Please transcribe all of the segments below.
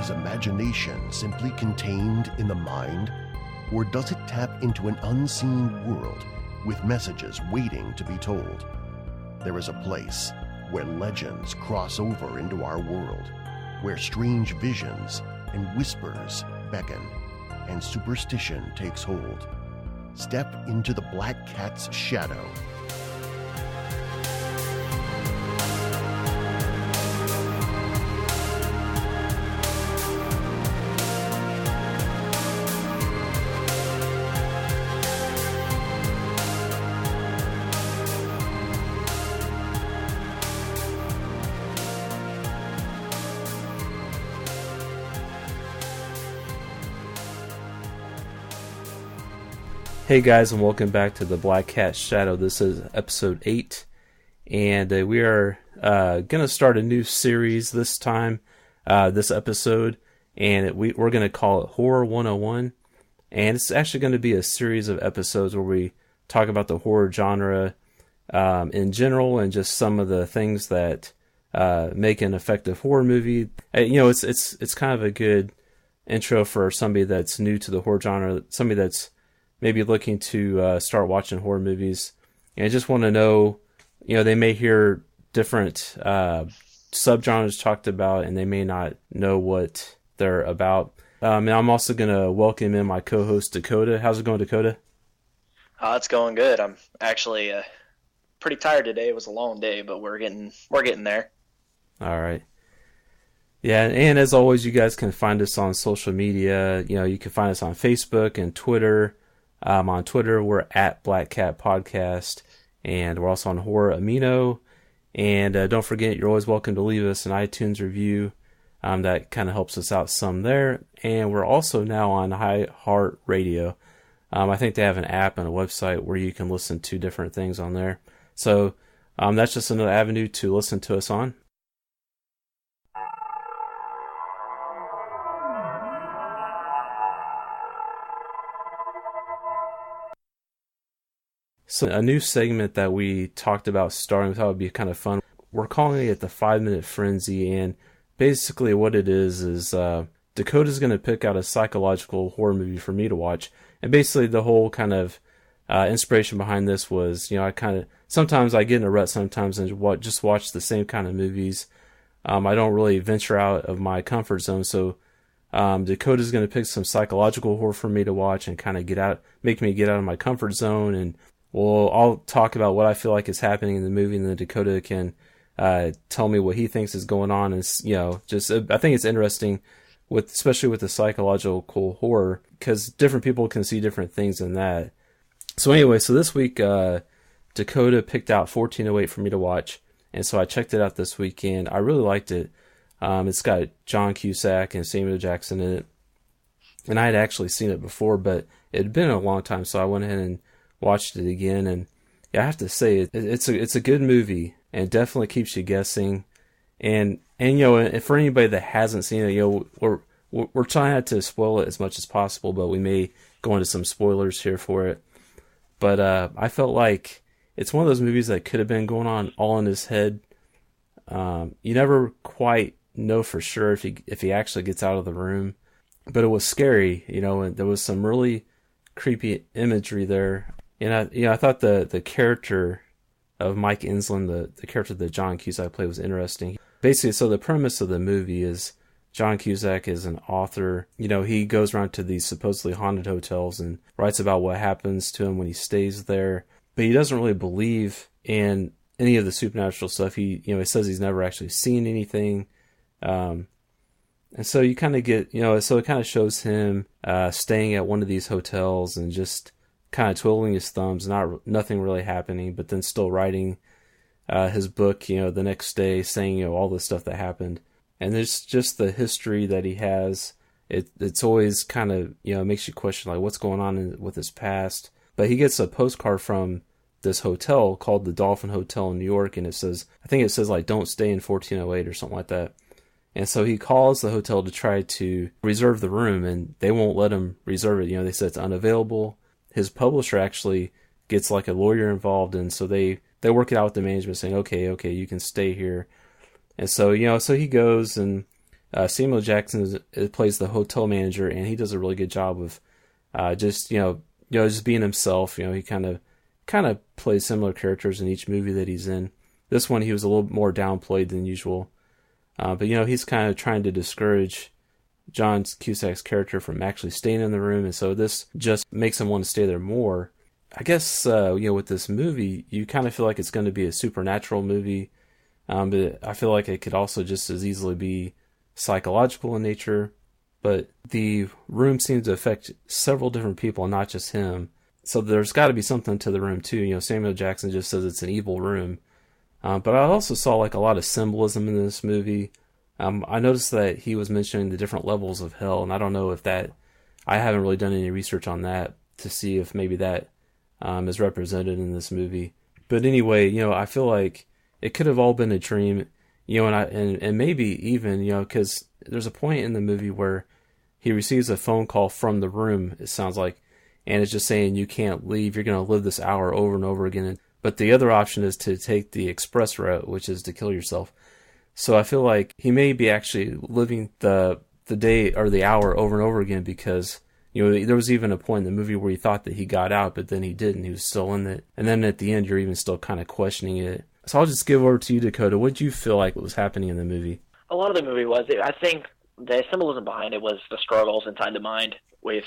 Is imagination simply contained in the mind, or does it tap into an unseen world with messages waiting to be told? There is a place where legends cross over into our world, where strange visions and whispers beckon, and superstition takes hold. Step into the Black Cat's shadow. Hey guys, and welcome back to the Black Cat Shadow. This is episode 8, and we are going to start a new series this time, this episode, and we're going to call it Horror 101, and it's actually going to be a series of episodes where we talk about the horror genre in general, and just some of the things that make an effective horror movie. It's kind of a good intro for somebody that's new to the horror genre, somebody that's maybe looking to start watching horror movies. And I just want to know, they may hear different subgenres talked about, and they may not know what they're about. And I'm also going to welcome in my co-host, Dakota. How's it going, Dakota? It's going good. I'm actually pretty tired today. It was a long day, but we're getting there. All right. Yeah, and as always, you guys can find us on social media. You can find us on Facebook and Twitter. On Twitter, we're at Black Cat Podcast, and we're also on Horror Amino. And don't forget, you're always welcome to leave us an iTunes review. That kind of helps us out some there. And we're also now on iHeartRadio. I think they have an app and a website where you can listen to different things on there. So that's just another avenue to listen to us on. So a new segment that we talked about starting, we thought would be kind of fun. We're calling it the 5-Minute Frenzy, and basically what it is Dakota's going to pick out a psychological horror movie for me to watch. And basically the whole kind of inspiration behind this was, sometimes I get in a rut sometimes and just watch the same kind of movies. I don't really venture out of my comfort zone, so Dakota's going to pick some psychological horror for me to watch and kind of make me get out of my comfort zone. And I'll talk about what I feel like is happening in the movie, and then Dakota can tell me what he thinks is going on. And I think it's interesting, especially with the psychological horror, because different people can see different things in that. So anyway, this week Dakota picked out 1408 for me to watch, and so I checked it out this weekend. I really liked it. It's got John Cusack and Samuel Jackson in it, and I had actually seen it before, but it had been a long time, so I went ahead and watched it again. And yeah, I have to say it's a good movie, and definitely keeps you guessing. And for anybody that hasn't seen it, we're trying not to spoil it as much as possible, but we may go into some spoilers here for it. But I felt like it's one of those movies that could have been going on all in his head. You never quite know for sure if he actually gets out of the room, but it was scary, and there was some really creepy imagery there. And I thought the character of Mike Insland, the character that John Cusack played, was interesting. Basically, so the premise of the movie is John Cusack is an author. He goes around to these supposedly haunted hotels and writes about what happens to him when he stays there. But he doesn't really believe in any of the supernatural stuff. He says he's never actually seen anything. And so you kind of get, so it kind of shows him staying at one of these hotels and just kind of twiddling his thumbs, nothing really happening, but then still writing his book, the next day, saying, all the stuff that happened. And there's just the history that he has. It's always kind of, makes you question, like, what's going on with his past. But he gets a postcard from this hotel called the Dolphin Hotel in New York, and I think it says, like, don't stay in 1408 or something like that. And so he calls the hotel to try to reserve the room, and they won't let him reserve it. They said it's unavailable. His publisher actually gets like a lawyer involved, and so they work it out with the management, saying, okay, you can stay here. And so, so he goes, and Samuel Jackson plays the hotel manager, and he does a really good job of just just being himself. He kind of plays similar characters in each movie that he's in. This one he was a little more downplayed than usual, but he's kind of trying to discourage John Cusack's character from actually staying in the room, and so this just makes him want to stay there more. I guess with this movie, you kind of feel like it's going to be a supernatural movie, but I feel like it could also just as easily be psychological in nature. But the room seems to affect several different people, not just him. So there's got to be something to the room too. Samuel Jackson just says it's an evil room, but I also saw like a lot of symbolism in this movie. I noticed that he was mentioning the different levels of hell, and I don't know if that. I haven't really done any research on that to see if maybe that is represented in this movie. But anyway, I feel like it could have all been a dream, and maybe even, because there's a point in the movie where he receives a phone call from the room, it sounds like, and it's just saying you can't leave, you're going to live this hour over and over again. But the other option is to take the express route, which is to kill yourself. So I feel like he may be actually living the day or the hour over and over again, because there was even a point in the movie where he thought that he got out, but then he didn't. He was still in it. And then at the end, you're even still kind of questioning it. So I'll just give over to you, Dakota. What did you feel like was happening in the movie? A lot of the movie was, I think the symbolism behind it was the struggles inside the mind with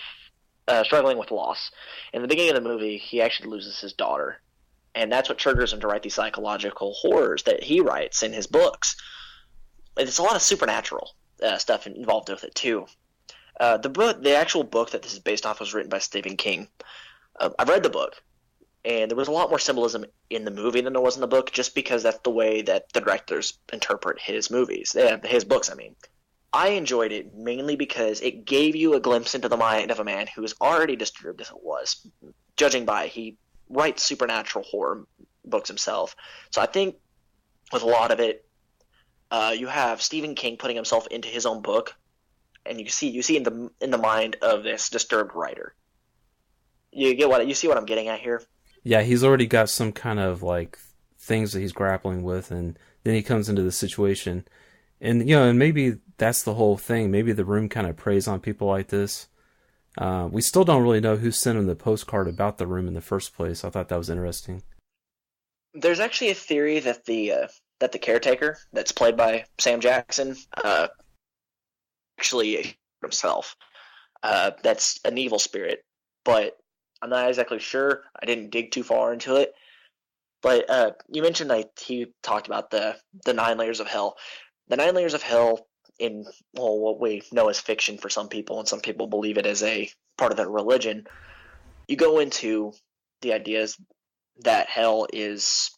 struggling with loss. In the beginning of the movie, he actually loses his daughter. And that's what triggers him to write these psychological horrors that he writes in his books. It's a lot of supernatural stuff involved with it, too. The actual book that this is based off was written by Stephen King. I've read the book, and there was a lot more symbolism in the movie than there was in the book, just because that's the way that the directors interpret his movies, his books, I mean. I enjoyed it mainly because it gave you a glimpse into the mind of a man who was already disturbed as it was, judging by he writes supernatural horror books himself. So I think with a lot of it, you have Stephen King putting himself into his own book, and you see in the mind of this disturbed writer. You see what I'm getting at here? Yeah, he's already got some kind of like things that he's grappling with, and then he comes into the situation, and and maybe that's the whole thing. Maybe the room kind of preys on people like this. We still don't really know who sent him the postcard about the room in the first place. I thought that was interesting. There's actually a theory that the caretaker, that's played by Sam Jackson, actually himself. That's an evil spirit, but I'm not exactly sure. I didn't dig too far into it. But you mentioned he talked about the 9 layers of hell. The 9 layers of hell in what we know as fiction for some people, and some people believe it as a part of their religion. You go into the ideas that hell has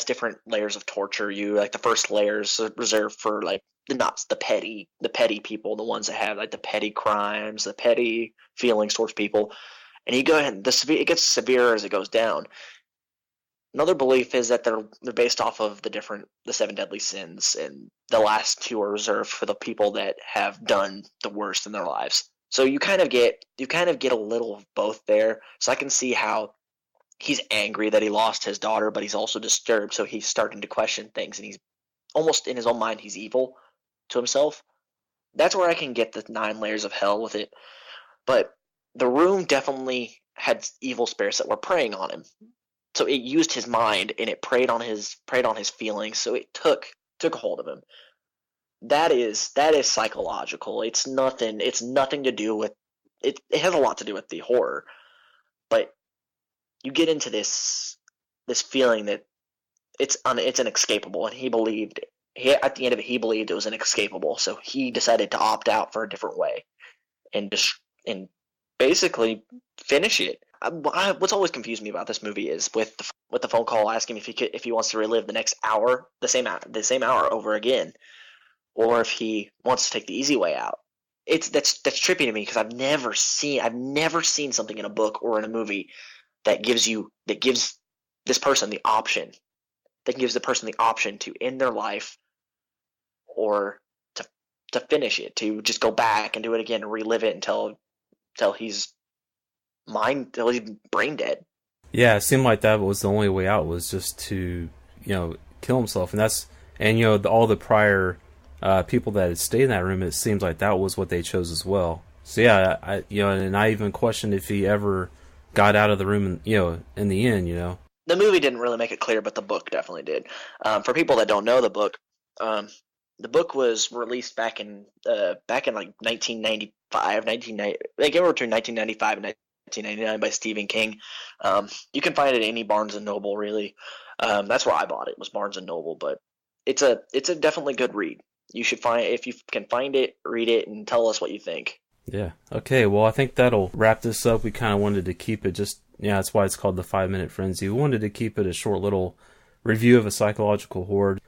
different layers of torture. The first layer is reserved for the petty people, the ones that have the petty crimes, the petty feelings towards people. And you go ahead, it gets severer as it goes down. Another belief is that they're based off of the 7 deadly sins, and the last 2 are reserved for the people that have done the worst in their lives. So you kind of get a little of both there. So I can see how he's angry that he lost his daughter, but he's also disturbed. So he's starting to question things, and he's almost in his own mind, he's evil to himself. That's where I can get the 9 layers of hell with it. But the room definitely had evil spirits that were preying on him. So it used his mind, and it preyed on his feelings. So it took a hold of him. That is psychological. It's nothing to do with it. It has a lot to do with the horror, but you get into this feeling that it's inescapable, and at the end of it, he believed it was inescapable. So he decided to opt out for a different way, and basically finish it. What's always confused me about this movie is with the phone call asking if he wants to relive the next hour, the same hour over again, or if he wants to take the easy way out. That's trippy to me, because I've never seen something in a book or in a movie that gives this person the option, to end their life, or to finish it, to just go back and do it again and relive it until he's brain dead. Yeah, it seemed like that was the only way out, was just to kill himself, and all the prior people that had stayed in that room, it seems like that was what they chose as well. So yeah, and I even questioned if he ever got out of the room, in the end, The movie didn't really make it clear, but the book definitely did. For people that don't know the book was released back in like 1995, like anywhere between 1995 and 1999 by Stephen King. You can find it at any Barnes and Noble, really. That's where I bought it, was Barnes and Noble, but it's a definitely good read. You should if you can find it, read it, and tell us what you think. Yeah. Okay. Well, I think that'll wrap this up. We kind of wanted to keep it that's why it's called the 5-Minute Frenzy. We wanted to keep it a short little review of a psychological horror.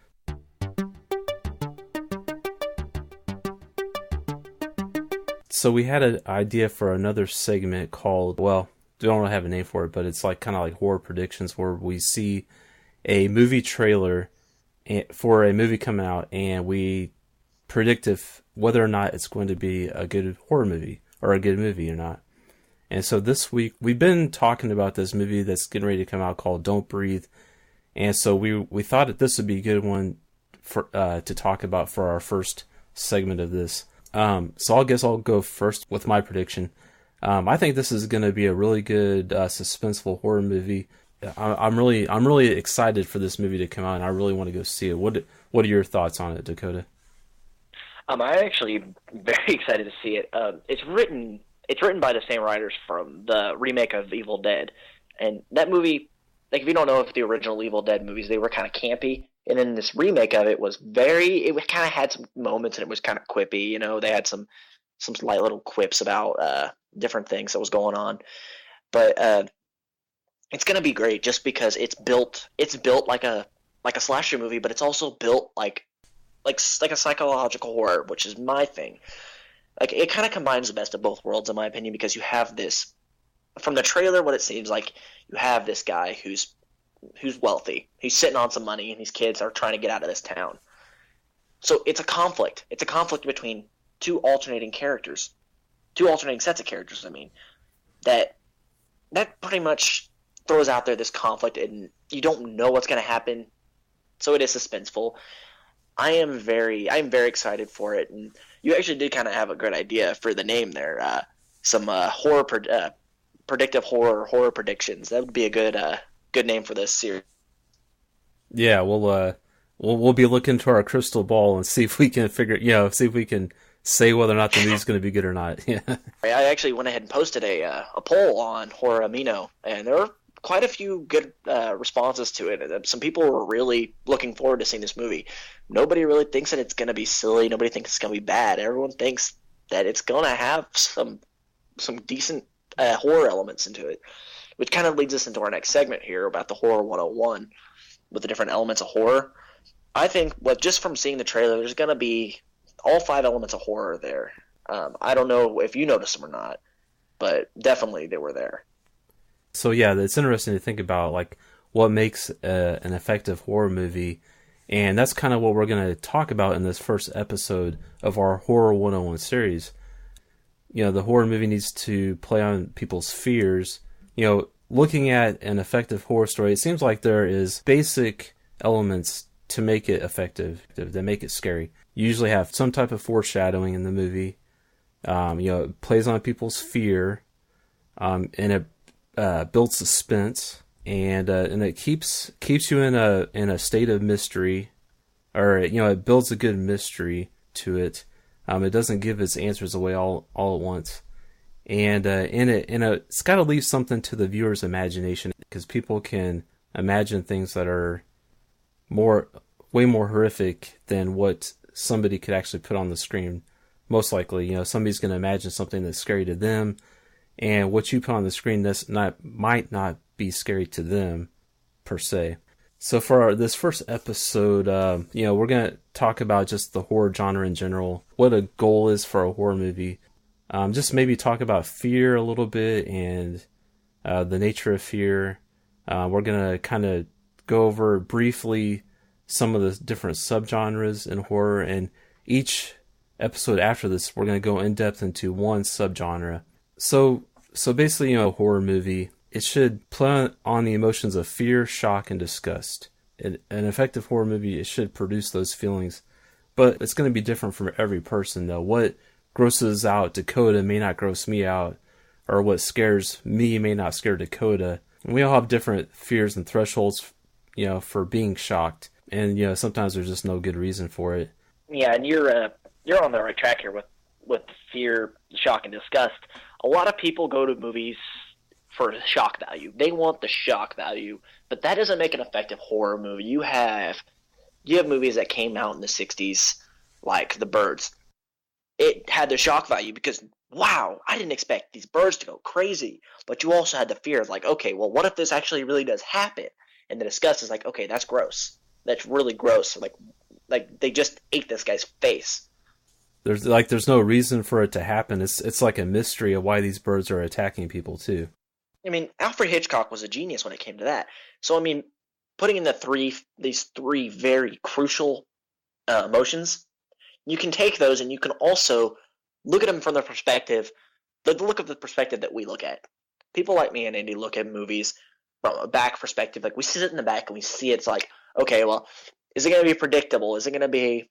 So we had an idea for another segment called, well, we don't really have a name for it, but it's like kind of like horror predictions, where we see a movie trailer for a movie coming out and we predict whether or not it's going to be a good horror movie or a good movie or not. And so this week we've been talking about this movie that's getting ready to come out called Don't Breathe. And so we thought that this would be a good one for to talk about for our first segment of this. So I guess I'll go first with my prediction. I think this is going to be a really good suspenseful horror movie. I'm really excited for this movie to come out, and I really want to go see it. What are your thoughts on it, Dakota? I'm actually very excited to see it. It's written by the same writers from the remake of Evil Dead, and that movie, like if you don't know if the original Evil Dead movies, they were kind of campy, and then this remake of it was it kind of had some moments and it was kind of quippy. They had some slight little quips about different things that was going on, but it's gonna be great just because it's built like a slasher movie, but it's also built like a psychological horror, which is my thing. Like, it kind of combines the best of both worlds, in my opinion, because you have this, from the trailer, what it seems like, you have this guy who's wealthy. He's sitting on some money, and his kids are trying to get out of this town. So it's a conflict. It's a conflict between two alternating sets of characters, that pretty much throws out there this conflict, and you don't know what's going to happen, so it is suspenseful. I'm very excited for it, and you actually did kind of have a good idea for the name there. Some horror predictive horror predictions. That would be a good name for this series. Yeah, we'll be looking to our crystal ball and see if we can see if we can say whether or not the movie's going to be good or not. Yeah. I actually went ahead and posted a poll on Horror Amino, and there were quite a few good responses to it. Some people were really looking forward to seeing this movie. Nobody really thinks that it's going to be silly. Nobody thinks it's going to be bad. Everyone thinks that it's going to have some decent horror elements into it, which kind of leads us into our next segment here about the Horror 101 with the different elements of horror. I think, just from seeing the trailer, there's going to be all 5 elements of horror there. I don't know if you noticed them or not, but definitely they were there. So yeah, it's interesting to think about like what makes an effective horror movie, and that's kind of what we're going to talk about in this first episode of our Horror 101 series. The horror movie needs to play on people's fears. Looking at an effective horror story, it seems like there is basic elements to make it effective, that make it scary. You usually have some type of foreshadowing in the movie. It plays on people's fear, and it builds suspense, and it keeps you in a state of mystery, or it builds a good mystery to it. It doesn't give its answers away all at once, and it's got to leave something to the viewer's imagination, because people can imagine things that are way more horrific than what somebody could actually put on the screen. Most likely, somebody's going to imagine something that's scary to them, and what you put on the screen might not be scary to them per se. So for this first episode, we're going to talk about just the horror genre in general, what a goal is for a horror movie. Just maybe talk about fear a little bit and the nature of fear. We're going to kind of go over briefly some of the different subgenres in horror, and each episode after this, we're going to go in depth into one subgenre. So basically, a horror movie, it should play on the emotions of fear, shock, and disgust. An effective horror movie, it should produce those feelings But it's going to be different for every person, though. What grosses out Dakota may not gross me out, or what scares me may not scare Dakota. And we all have different fears and thresholds, for being shocked. And, sometimes there's just no good reason for it. Yeah, and you're on the right track here with fear, shock, and disgust. A lot of people go to movies for shock value. They want the shock value, but that doesn't make an effective horror movie. You have movies that came out in the 60s, like The Birds. It had the shock value because, wow, I didn't expect these birds to go crazy. But you also had the fear of, like, okay, well, what if this actually really does happen? And the disgust is like, okay, that's gross. That's really gross. Like they just ate this guy's face. There's no reason for it to happen. It's like a mystery of why these birds are attacking people too. I mean, Alfred Hitchcock was a genius when it came to that. So I mean, putting in these three very crucial emotions, you can take those and you can also look at them from the perspective that we look at. People like me and Andy look at movies from a back perspective. Like we sit in the back and we see it's like, okay, well, is it going to be predictable? Is it going to be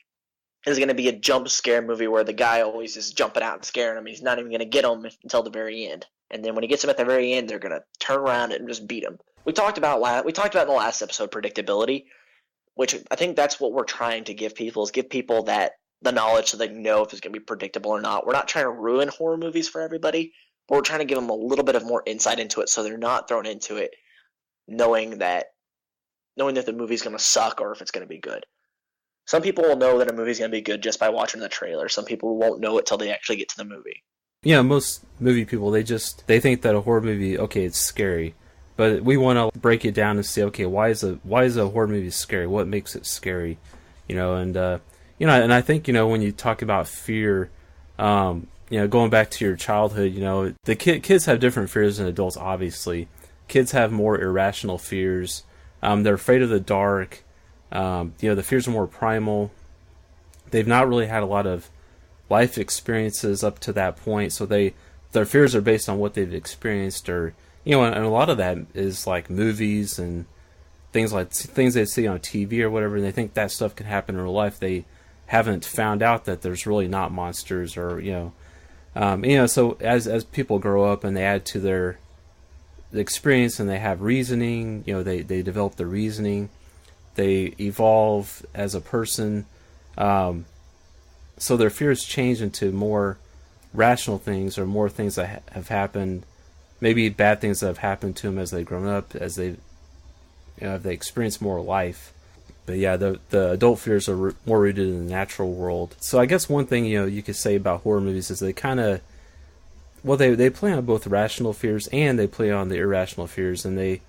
a jump scare movie where the guy always is jumping out and scaring him? He's not even going to get him until the very end. And then when he gets him at the very end, they're going to turn around and just beat him. We talked about in the last episode predictability, which I think that's what we're trying to give people, is give people the knowledge so they know if it's going to be predictable or not. We're not trying to ruin horror movies for everybody, but we're trying to give them a little bit of more insight into it so they're not thrown into it knowing that the movie's going to suck or if it's going to be good. Some people will know that a movie's going to be good just by watching the trailer. Some people won't know it till they actually get to the movie. Yeah, most movie people, they think that a horror movie, okay, it's scary. But we want to break it down and say, okay, why is a horror movie scary? What makes it scary? And I think, when you talk about fear, going back to your childhood, the kids have different fears than adults, obviously. Kids have more irrational fears. They're afraid of the dark. The fears are more primal. They've not really had a lot of life experiences up to that point, so their fears are based on what they've experienced, or and a lot of that is like movies and things they see on TV or whatever, and they think that stuff can happen in real life. They haven't found out that there's really not monsters, or so as people grow up and they add to their experience and they have reasoning, they develop the reasoning, they evolve as a person, so their fears change into more rational things, or more things that have happened, maybe bad things that have happened to them as they've grown up, as they experience more life. But yeah, the adult fears are more rooted in the natural world. So I guess one thing you could say about horror movies is they kind of, well, they play on both rational fears and they play on the irrational fears, and they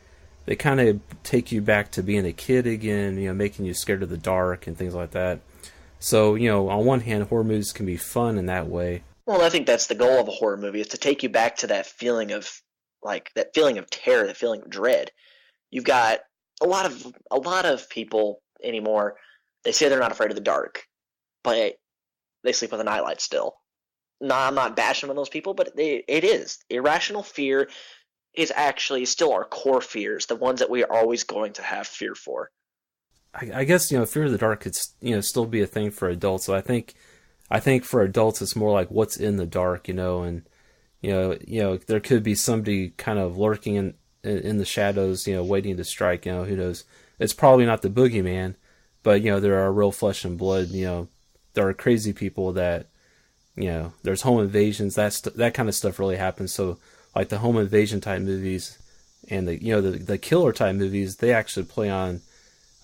kind of take you back to being a kid again, making you scared of the dark and things like that. So, on one hand, horror movies can be fun in that way. Well, I think that's the goal of a horror movie, is to take you back to that feeling of terror, that feeling of dread. You've got a lot of people anymore, they say they're not afraid of the dark, but they sleep with a nightlight still. No, I'm not bashing on those people, but it is. Irrational fear is actually still our core fears, the ones that we are always going to have fear for. I guess, fear of the dark could, still be a thing for adults. So I think for adults it's more like what's in the dark, and there could be somebody kind of lurking in the shadows, waiting to strike, who knows. It's probably not the boogeyman, but there are real flesh and blood, there are crazy people that, there's home invasions, that kind of stuff really happens. So like the home invasion type movies and the killer type movies, they actually play on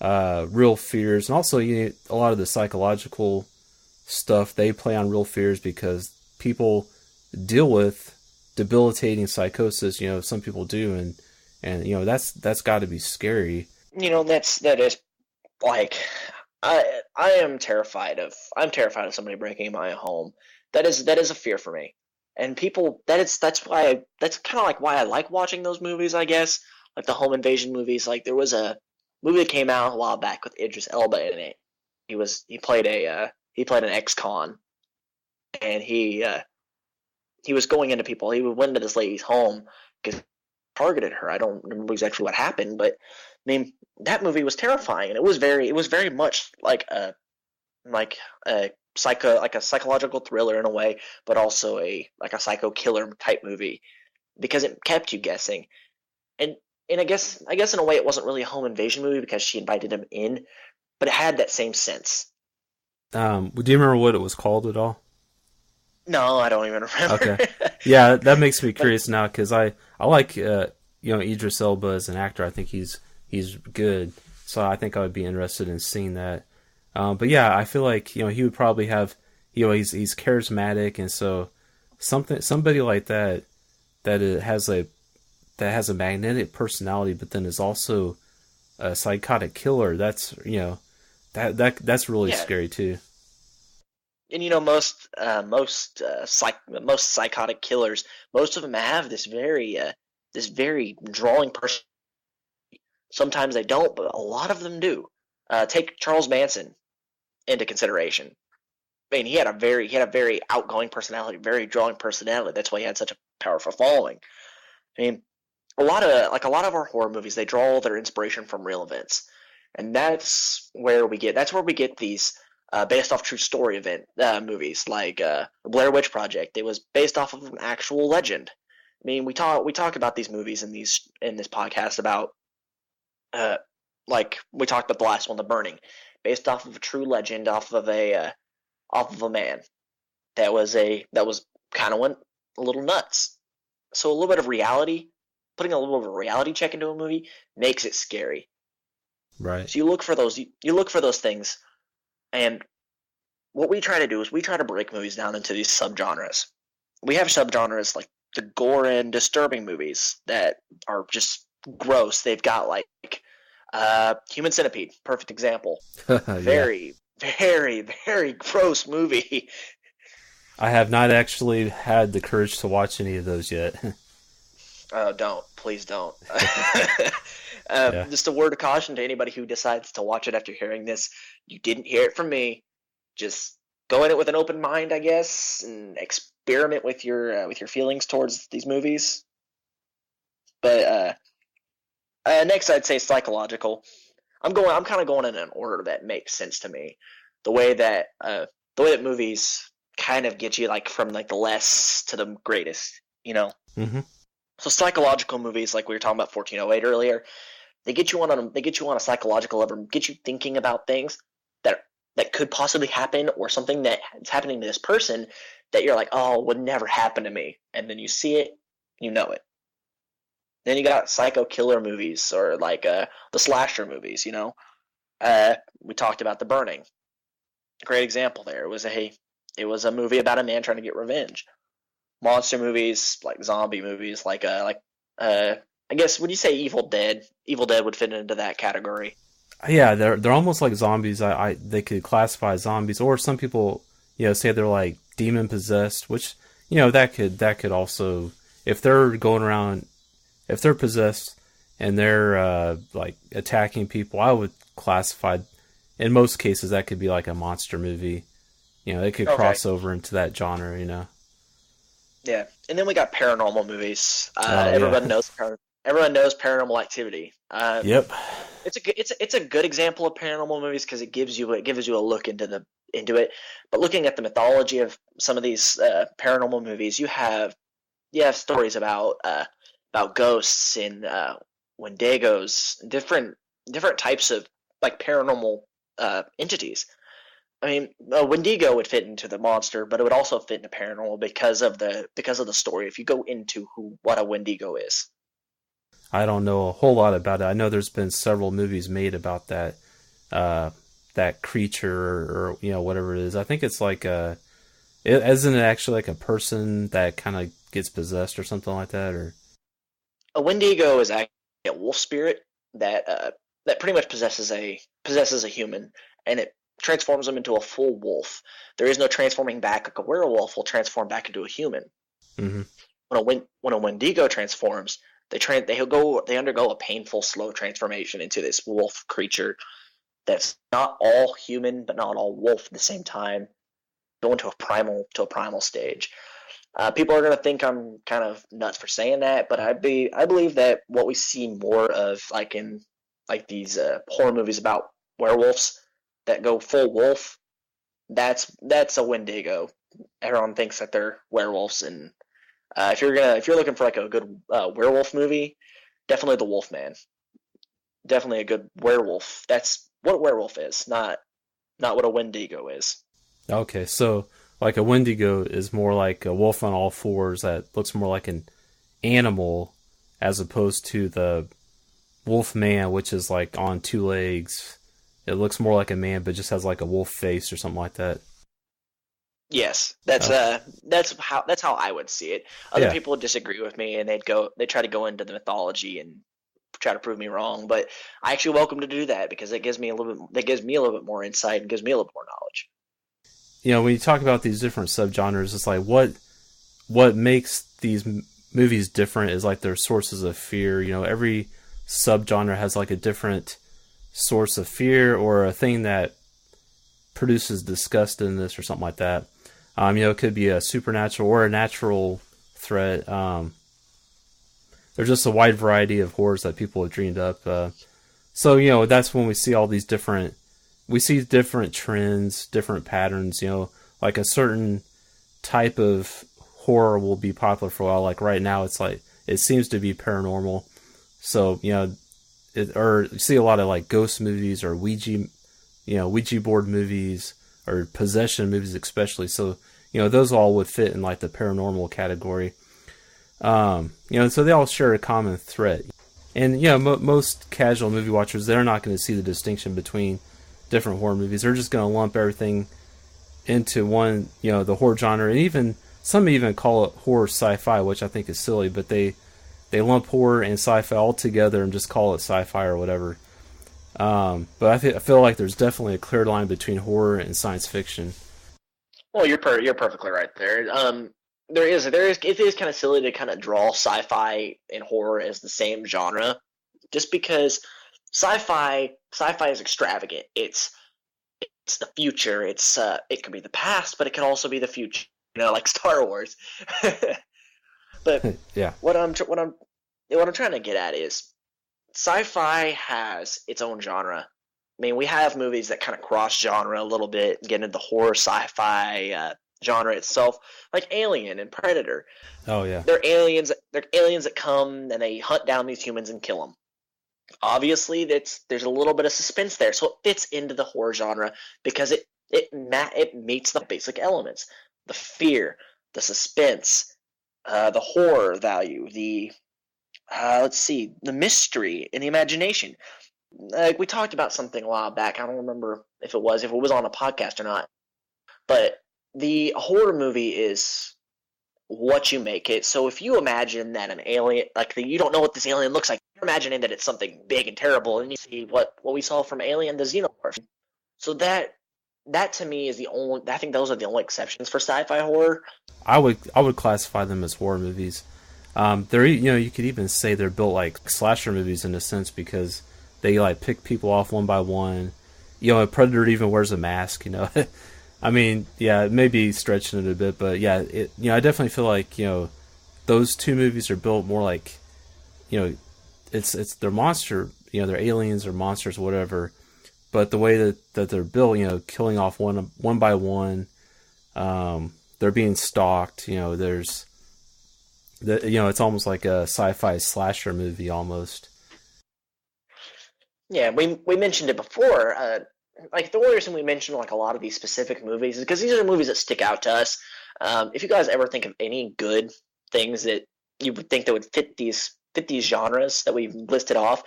real fears, and also a lot of the psychological stuff, they play on real fears because people deal with debilitating psychosis. Some people do, and that's got to be scary. That is like, I am terrified of somebody breaking my home. That is a fear for me. And people, that's kind of like why I like watching those movies, I guess, like the home invasion movies. Like there was a movie that came out a while back with Idris Elba in it. He played an ex-con, and he was going into people. He went into this lady's home because he targeted her. I don't remember exactly what happened, but I mean that movie was terrifying, and it was very much like a like a psychological thriller in a way, but also a psycho killer type movie because it kept you guessing. And I guess in a way it wasn't really a home invasion movie because she invited him in, but it had that same sense. Do you remember what it was called at all? No, I don't even remember. Okay. Yeah, that makes me curious now because I like Idris Elba as an actor. I think he's good, so I think I would be interested in seeing that. But yeah, I feel like he would probably have he's charismatic, and so somebody like that it has a that has a magnetic personality, but then is also a psychotic killer. That's that's really Yeah, scary too. and most psychotic killers, most of them have this very drawing person. Sometimes they don't, but a lot of them do. Take Charles Manson into consideration. I mean, he had a very outgoing personality, very drawing personality. That's why he had such a powerful following. I mean, a lot of our horror movies, they draw their inspiration from real events, and that's where we get these based off true story event movies like the Blair Witch Project. It was based off of an actual legend. I mean, we talk about these movies in this podcast about uh, like we talked about the last one, The Burning, based off of a true legend, off of a man that was kind of went a little nuts. So a little bit of reality, putting a little bit of a reality check into a movie makes it scary. Right. So you look for those things, and what we try to do is we try to break movies down into these subgenres. We have subgenres like the gore and disturbing movies that are just gross. They've got like Human Centipede, perfect example. Yeah. Very, very, very gross movie. I have not actually had the courage to watch any of those yet. Don't, please don't. Yeah. Just a word of caution to anybody who decides to watch it after hearing this. You didn't hear it from me. Just go in it with an open mind, I guess, and experiment with your feelings towards these movies. But next, I'd say psychological. I'm kind of going in an order that makes sense to me. The way that uh, the way that movies kind of get you like from like the less to the greatest, you know. Hmm. So psychological movies, like we were talking about 1408 earlier, they get you on a psychological level, get you thinking about things that that could possibly happen or something that is happening to this person that you're like, oh, would never happen to me, and then you see it, you know it. Then you got psycho killer movies or like the slasher movies, you know. We talked about The Burning, great example there. It was a movie about a man trying to get revenge. Monster movies, like zombie movies, uh I guess would you say Evil Dead? Evil Dead would fit into that category. Yeah, they're almost like zombies. I they could classify as zombies, or some people say they're like demon possessed, which that could also, if they're going around, if they're possessed and they're like attacking people, I would classify, in most cases, that could be like a monster movie. They could Okay. cross over into that genre. Yeah. And then we got paranormal movies. Oh yeah. Everyone knows Paranormal Activity. Yep. It's a good example of paranormal movies because it gives you a look into it. But looking at the mythology of some of these paranormal movies, you have stories about ghosts and Wendigos, different types of like paranormal entities. I mean, a Wendigo would fit into the monster, but it would also fit into paranormal because of the story. If you go into what a Wendigo is. I don't know a whole lot about it. I know there's been several movies made about uh, that creature or whatever it is. I think it's like isn't it actually like a person that kind of gets possessed or something like that? Or A Wendigo is actually a wolf spirit that pretty much possesses a human, and it transforms them into a full wolf. There is no transforming back like a werewolf will transform back into a human. hmm When a Wendigo transforms, they undergo a painful, slow transformation into this wolf creature that's not all human but not all wolf at the same time, go into a primal stage. People are going to think I'm kind of nuts for saying that, but I believe that what we see more of, like in like these horror movies about werewolves that go full wolf, that's a Wendigo. Everyone thinks that they're werewolves, and if you're looking for like a good werewolf movie, definitely the Wolfman. Definitely a good werewolf. That's what a werewolf is, not what a Wendigo is. Okay, so like a Wendigo is more like a wolf on all fours that looks more like an animal as opposed to the wolf man, which is like on two legs. It looks more like a man, but just has like a wolf face or something like that. Yes, Uh, that's how I would see it. Other yeah, people would disagree with me, and they try to go into the mythology and try to prove me wrong. But I actually welcome to do that because that gives me a little bit more insight and gives me a little bit more knowledge. when you talk about these different subgenres, it's like what makes these movies different is like their sources of fear. Every subgenre has like a different source of fear or a thing that produces disgust in this or something like that. It could be a supernatural or a natural threat. There's just a wide variety of horrors that people have dreamed up. So that's when we see all these different trends, different patterns. Like a certain type of horror will be popular for a while. Like right now, it's like it seems to be paranormal. So or you see a lot of like ghost movies or Ouija board movies or possession movies, especially. So those all would fit in like the paranormal category. So they all share a common threat. And most casual movie watchers, they're not going to see the distinction between different horror movies. They're just going to lump everything into one, the horror genre, and even some even call it horror sci-fi, which I think is silly. But they lump horror and sci-fi all together and just call it sci-fi or whatever. But I feel like there's definitely a clear line between horror and science fiction. Well, you're perfectly right there. It is kind of silly to kind of draw sci-fi and horror as the same genre, just because sci-fi is extravagant. It's the future. It could be the past, but it can also be the future. Like Star Wars. But Yeah. what I'm trying to get at is sci-fi has its own genre. I mean, we have movies that kind of cross genre a little bit, get into the horror sci-fi genre itself, like Alien and Predator. Oh yeah. They're aliens. They're aliens that come and they hunt down these humans and kill them. Obviously, there's a little bit of suspense there, so it fits into the horror genre because it meets the basic elements: the fear, the suspense, the horror value, the the mystery and the imagination. Like we talked about something a while back. I don't remember if it was on a podcast or not. But the horror movie is what you make it. So if you imagine that an alien, you don't know what this alien looks like, you're imagining that it's something big and terrible, and you see what we saw from Alien, the Xenomorph. So that to me is the only. I think those are the only exceptions for sci-fi horror. I would classify them as horror movies. They're you could even say they're built like slasher movies in a sense because they like pick people off one by one. A predator even wears a mask. I mean, yeah, it may be stretching it a bit, but yeah, I definitely feel like those two movies are built more like it's they're monster, they're aliens or monsters, whatever. But the way that they're built, killing off one by one, they're being stalked. It's almost like a sci-fi slasher movie almost. Yeah, we mentioned it before. Like the only reason we mention like a lot of these specific movies is because these are the movies that stick out to us. If you guys ever think of any good things that you would think that would fit these genres that we've listed off,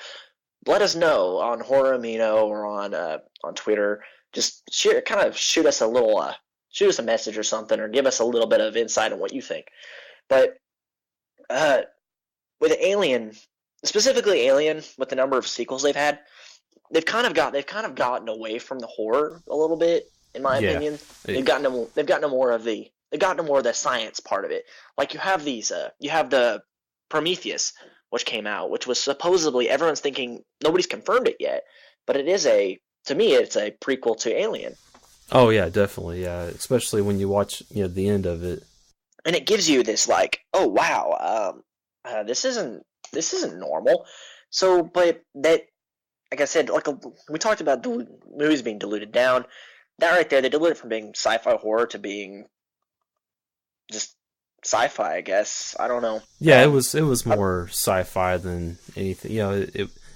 let us know on Horror Amino or on Twitter. Just shoot us a message or something, or give us a little bit of insight on what you think. But with Alien, specifically Alien, with the number of sequels they've had, they've kind of gotten away from the horror a little bit, in my opinion. They've gotten to more of the science part of it. Like you have the Prometheus, which came out, which was supposedly, everyone's thinking, nobody's confirmed it yet, but to me it's a prequel to Alien. Oh yeah, definitely, yeah. Especially when you watch the end of it, and it gives you this like, oh wow, this isn't normal. So, but that, like I said, we talked about the movies being diluted down. that right there, they did it from being sci-fi horror to being just sci-fi, I guess. I don't know. Yeah, it was more sci-fi than anything.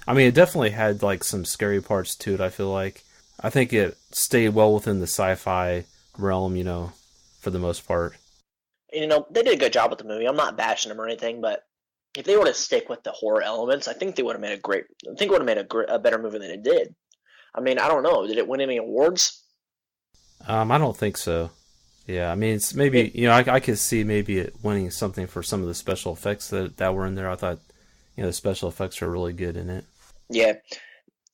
I mean, it definitely had like some scary parts to it. I feel like I think it stayed well within the sci-fi realm, for the most part. They did a good job with the movie. I'm not bashing them or anything, but if they were to stick with the horror elements, I think they would have made a better movie than it did. I mean, I don't know. Did it win any awards? I don't think so. Yeah, I mean, it's maybe I could see maybe it winning something for some of the special effects that were in there. I thought the special effects were really good in it. Yeah,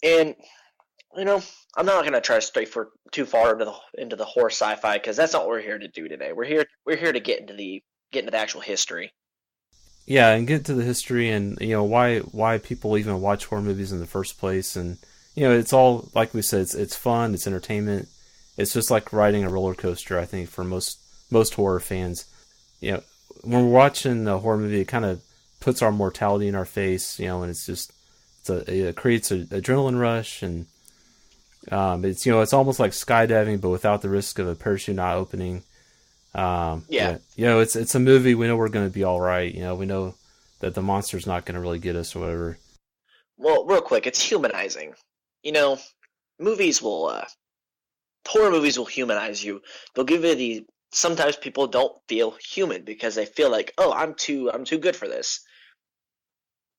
and I'm not gonna try to stray for too far into the horror sci-fi because that's not what we're here to do today. We're here to get into the actual history. Yeah, and get to the history and why people even watch horror movies in the first place, and it's all like we said, it's fun, it's entertainment, it's just like riding a roller coaster. I think for most horror fans, when we're watching a horror movie, it kind of puts our mortality in our face, and it creates an adrenaline rush, and it's almost like skydiving, but without the risk of a parachute not opening. Yeah. It's a movie. We know we're going to be all right. We know that the monster's not going to really get us or whatever. Well, real quick, it's humanizing. Movies will horror movies will humanize you. They'll give you the sometimes people don't feel human because they feel like, oh, I'm too good for this.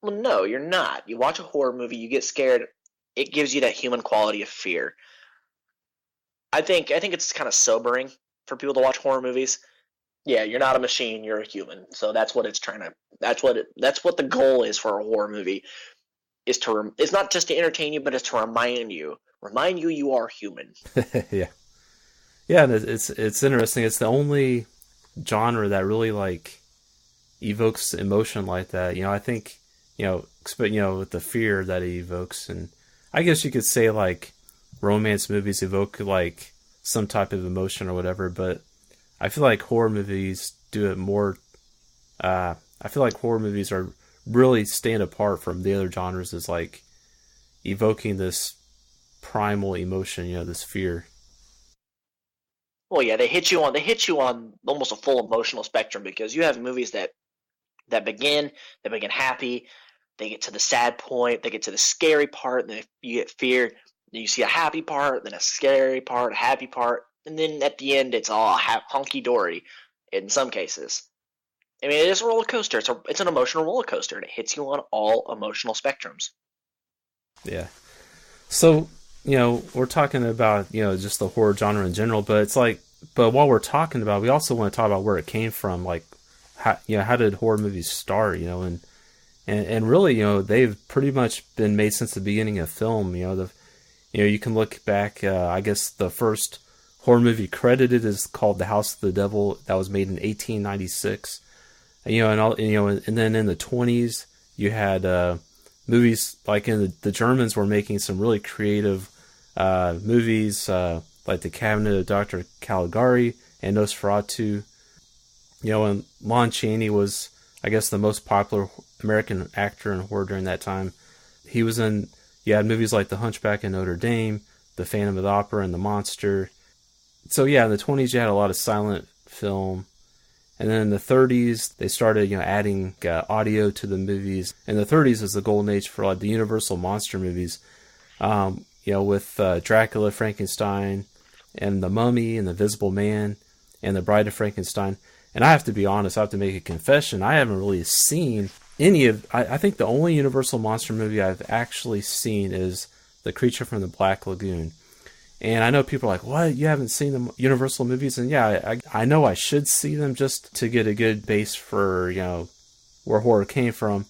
Well, no, you're not. You watch a horror movie, you get scared. It gives you that human quality of fear. I think it's kind of sobering for people to watch horror movies. Yeah, you're not a machine, you're a human. So that's what it's trying to that's what the goal is for a horror movie it's not just to entertain you, but it's to remind you you are human. Yeah. Yeah, and it's interesting. It's the only genre that really like evokes emotion like that. I think, with the fear that it evokes, and I guess you could say like romance movies evoke like some type of emotion or whatever, but I feel like horror movies do it more. I feel like horror movies are really stand apart from the other genres as like evoking this primal emotion, this fear. Well, yeah, they hit you on almost a full emotional spectrum because you have movies that begin happy, they get to the sad point, they get to the scary part, and then you get fear. Then you see a happy part, then a scary part, a happy part, and then at the end it's all honky dory. In some cases, I mean, it is a roller coaster. It's an emotional roller coaster, and it hits you on all emotional spectrums. Yeah. So we're talking about just the horror genre in general, but while we're talking about it, we also want to talk about where it came from, like how did horror movies start, and really, they've pretty much been made since the beginning of film. You can look back. I guess the first horror movie credited is called The House of the Devil. That was made in 1896. And then in the 20s, you had movies like the Germans were making some really creative movies, like The Cabinet of Dr. Caligari and Nosferatu. And Lon Chaney was, I guess, the most popular American actor in horror during that time. You had movies like The Hunchback of Notre Dame, The Phantom of the Opera, and The Monster. So yeah, in the 20s you had a lot of silent film. And then in the 30s, they started, adding audio to the movies. And the 30s is the golden age for like the Universal monster movies. With Dracula, Frankenstein, and The Mummy, and The Invisible Man, and The Bride of Frankenstein. And I have to be honest, I have to make a confession. I haven't really seen any of. I think the only Universal monster movie I've actually seen is The Creature from the Black Lagoon. And I know people are like, what? You haven't seen the Universal movies? And yeah, I know I should see them just to get a good base for, where horror came from.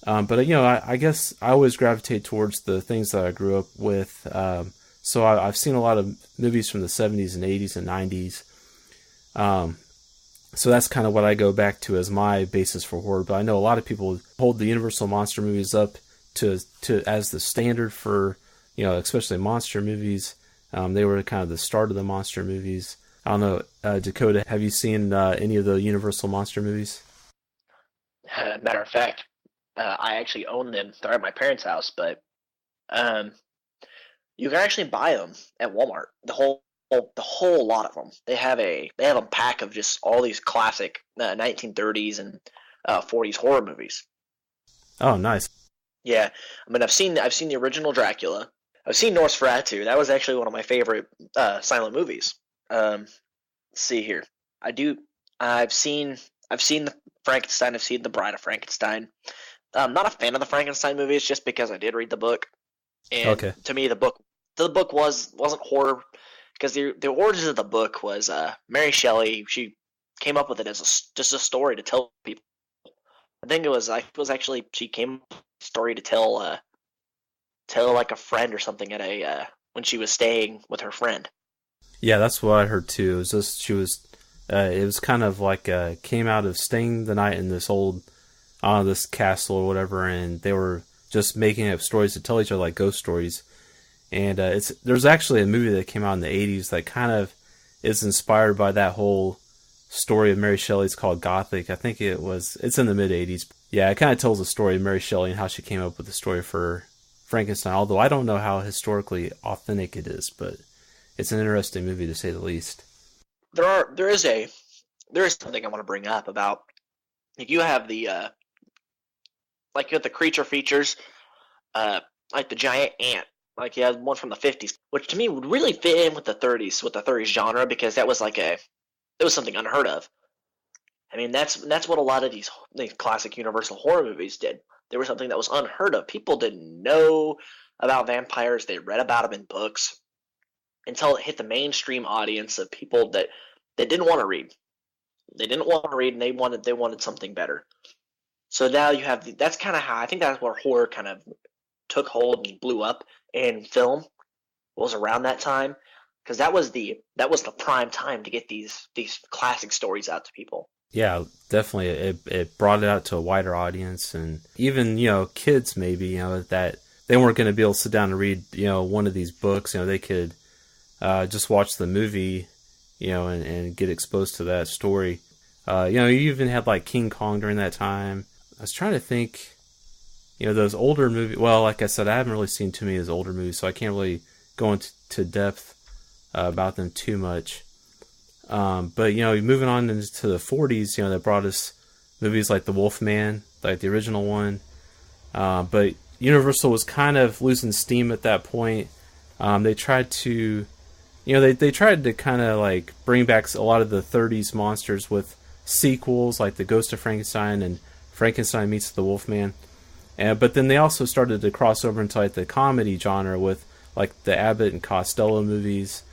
But I guess I always gravitate towards the things that I grew up with. So I've seen a lot of movies from the 70s and 80s and 90s. So that's kind of what I go back to as my basis for horror. But I know a lot of people hold the Universal monster movies up to as the standard for, especially monster movies. They were kind of the start of the monster movies. I don't know, Dakota, have you seen any of the Universal monster movies? Matter of fact, I actually own them. They're at my parents' house, but you can actually buy them at Walmart. The whole the whole lot of them. They have a pack of just all these classic 1930s and 40s horror movies. Oh, nice. Yeah, I mean I've seen the original Dracula. I've seen Nosferatu. That was actually one of my favorite silent movies. Let's see here. I do. I've seen the Frankenstein. I've seen the Bride of Frankenstein. I'm not a fan of the Frankenstein movies just because I did read the book, and Okay. to me the book wasn't horror because the origins of the book was Mary Shelley. She came up with it as just a story to tell people. I think it was actually she came up with a story to tell like a friend or something at a when she was staying with her friend. Yeah, that's what I heard too. It was just she was. It was kind of like came out of staying the night in this old, this castle or whatever, and they were just making up stories to tell each other like ghost stories. And there's actually a movie that came out in the '80s that kind of is inspired by that whole story of Mary Shelley's called Gothic. I think it's in the mid '80s. Yeah, it kind of tells the story of Mary Shelley and how she came up with the story for Frankenstein. Although I don't know how historically authentic it is, but it's an interesting movie to say the least. There is something I want to bring up about like you have the creature features, uh, like the giant ant. Like you had one from the 50s, which to me would really fit in with the 30s genre because that was it was something unheard of. I mean, that's what a lot of these classic Universal horror movies did. They were something that was unheard of. People didn't know about vampires. They read about them in books until it hit the mainstream audience of people that didn't want to read. They didn't want to read, and they wanted something better. So now you have that's kind of how I think that's where horror kind of took hold and blew up in film was around that time because that was the prime time to get these classic stories out to people. Yeah, definitely. It brought it out to a wider audience, and even kids maybe that they weren't going to be able to sit down and read one of these books. They could just watch the movie, and get exposed to that story. You even had like King Kong during that time. I was trying to think, those older movies. Well, like I said, I haven't really seen too many of those older movies, so I can't really go into depth about them too much. But moving on into the 40s, that brought us movies like The Wolfman, like the original one. But Universal was kind of losing steam at that point. They tried to, they tried to kind of like bring back a lot of the 30s monsters with sequels like The Ghost of Frankenstein and Frankenstein Meets the Wolfman. But then they also started to cross over into like the comedy genre with like the Abbott and Costello movies.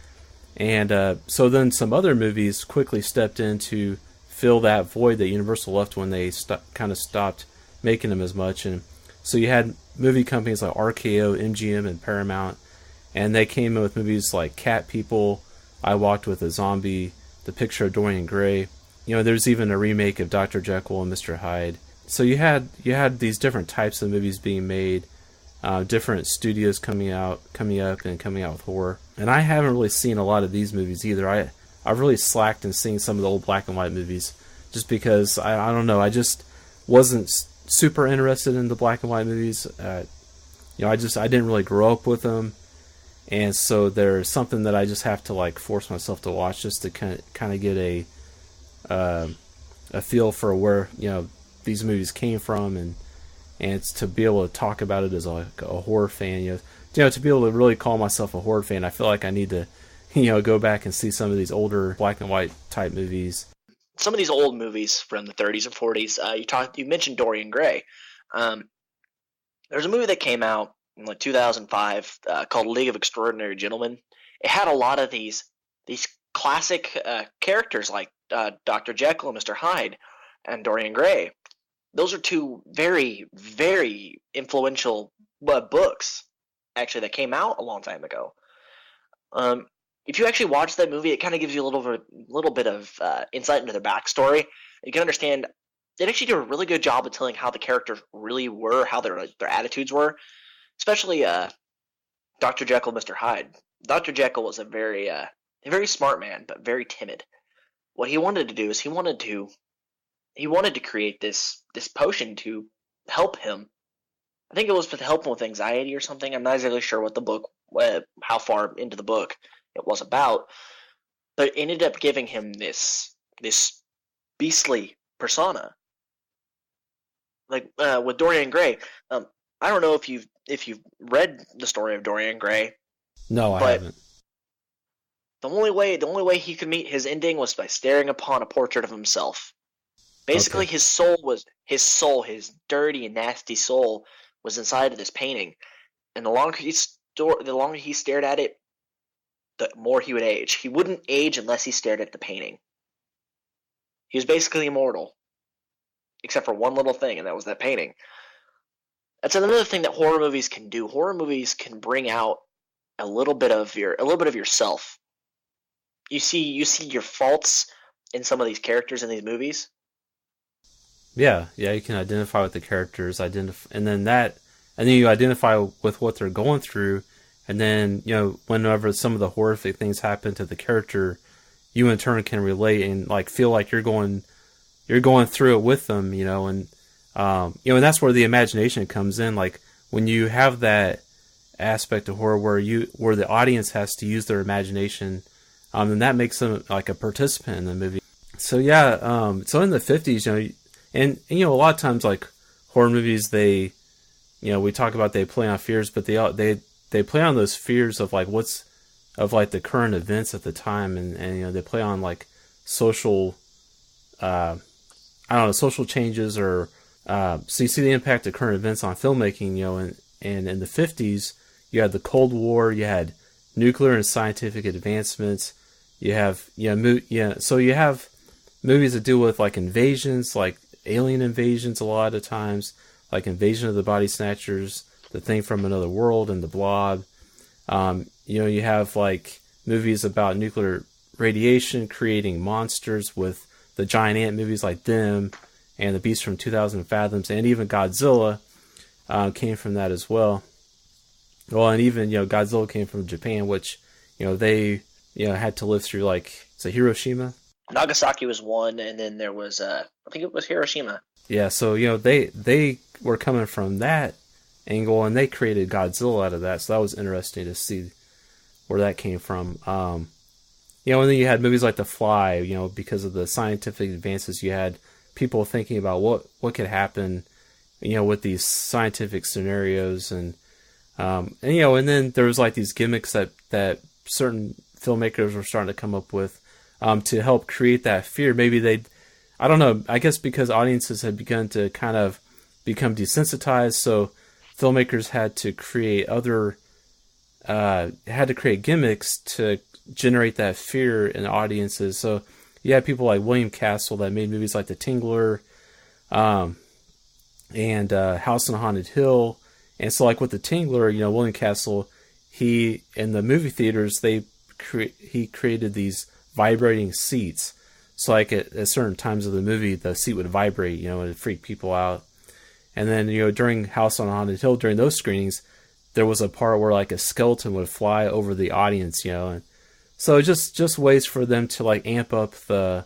And so then some other movies quickly stepped in to fill that void that Universal left when they kind of stopped making them as much. And so you had movie companies like RKO, MGM, and Paramount, and they came in with movies like Cat People, I Walked with a Zombie, The Picture of Dorian Gray. There's even a remake of Dr. Jekyll and Mr. Hyde. So you had these different types of movies being made, different studios coming up and coming out with horror. And I haven't really seen a lot of these movies either. I've really slacked in seeing some of the old black and white movies just because I don't know. I just wasn't super interested in the black and white movies. I didn't really grow up with them, and so there's something that I just have to like force myself to watch just to kind of get a feel for where these movies came from, and it's to be able to talk about it as a horror fan. To be able to really call myself a horror fan, I feel like I need to go back and see some of these older black and white type movies. Some of these old movies from the 30s and 40s. You mentioned Dorian Gray. There's a movie that came out in like 2005 called League of Extraordinary Gentlemen. It had a lot of these classic characters like Dr. Jekyll and Mr. Hyde and Dorian Gray. Those are two very, very influential books, actually, that came out a long time ago. If you actually watch that movie, it kind of gives you a little bit of insight into their backstory. You can understand they actually do a really good job of telling how the characters really were, how their attitudes were, especially Dr. Jekyll and Mr. Hyde. Dr. Jekyll was a very smart man, but very timid. What he wanted to do is he wanted to create this potion to help him. I think it was to help him with anxiety or something. I'm not exactly sure what the book, how far into the book it was about, but it ended up giving him this beastly persona. Like with Dorian Gray, I don't know if you've read the story of Dorian Gray, No, I but haven't. the only way he could meet his ending was by staring upon a portrait of himself. Basically, Okay. his dirty and nasty soul was inside of this painting, and the longer he stared at it, the more he would age. He wouldn't age unless he stared at the painting. He was basically immortal, except for one little thing, and that was that painting. That's another thing that horror movies can do. Horror movies can bring out a little bit of yourself. You see your faults in some of these characters in these movies. Yeah, yeah, you can identify with the characters, and then you identify with what they're going through, and then whenever some of the horrific things happen to the character, you in turn can relate and like feel like you're going through it with them, and that's where the imagination comes in. Like when you have that aspect of horror where the audience has to use their imagination, and that makes them like a participant in the movie. So yeah, so in the 50s, and a lot of times like horror movies, they, we talk about they play on fears, but they play on those fears of like the current events at the time, and they play on like social, I don't know, social changes or so you see the impact of current events on filmmaking, and in the 50s you had the Cold War, you had nuclear and scientific advancements, you have so you have movies that deal with like invasions, like alien invasions a lot of times, like Invasion of the Body Snatchers, The Thing from Another World, and The Blob. You have like movies about nuclear radiation creating monsters with the giant ant movies like Them and The Beast from 2000 Fathoms, and even Godzilla came from that as well. Well, and even Godzilla came from Japan, which they had to live through like, is it Hiroshima? Nagasaki was one, and then there was I think it was Hiroshima. Yeah, so they were coming from that angle, and they created Godzilla out of that. So that was interesting to see where that came from. And then you had movies like The Fly. Because of the scientific advances, you had people thinking about what could happen, with these scientific scenarios, and then there was like these gimmicks that certain filmmakers were starting to come up with to help create that fear. Maybe I don't know, I guess because audiences had begun to kind of become desensitized, so filmmakers had to create gimmicks to generate that fear in audiences. So you had people like William Castle that made movies like The Tingler, and House on a Haunted Hill. And so like with The Tingler, William Castle, he, in the movie theaters, he created these vibrating seats. So like at certain times of the movie, the seat would vibrate, and it'd freak people out. And then, during House on a Haunted Hill, during those screenings, there was a part where like a skeleton would fly over the audience, and so just ways for them to like amp up the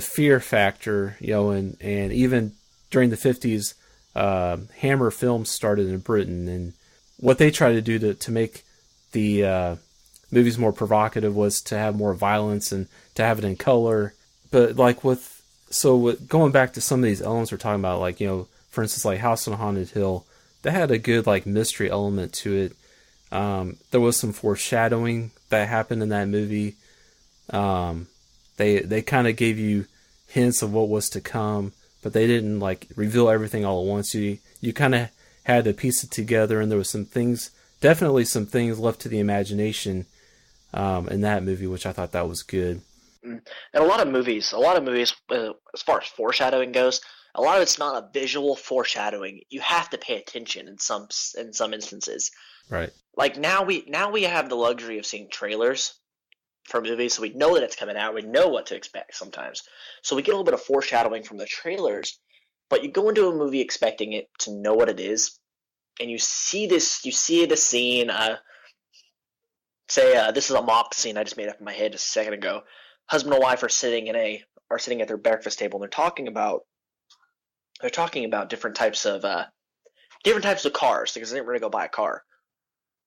fear factor, and even during the 50s, Hammer Films started in Britain, and what they tried to do to make the movies more provocative was to have more violence and to have it in color. But like with going back to some of these elements we're talking about, like, for instance, like House on a Haunted Hill, that had a good like mystery element to it. There was some foreshadowing that happened in that movie. They kind of gave you hints of what was to come, but they didn't like reveal everything all at once. You kind of had to piece it together, and there was definitely some things left to the imagination in that movie, which I thought that was good. And a lot of movies, as far as foreshadowing goes, a lot of it's not a visual foreshadowing. You have to pay attention in some instances. Right. Like now we have the luxury of seeing trailers for movies, so we know that it's coming out. We know what to expect sometimes. So we get a little bit of foreshadowing from the trailers, but you go into a movie expecting it to know what it is, and you see the scene. This is a mock scene I just made up in my head just a second ago. Husband and wife are sitting at their breakfast table, and they're talking about different types of cars because they didn't really go buy a car.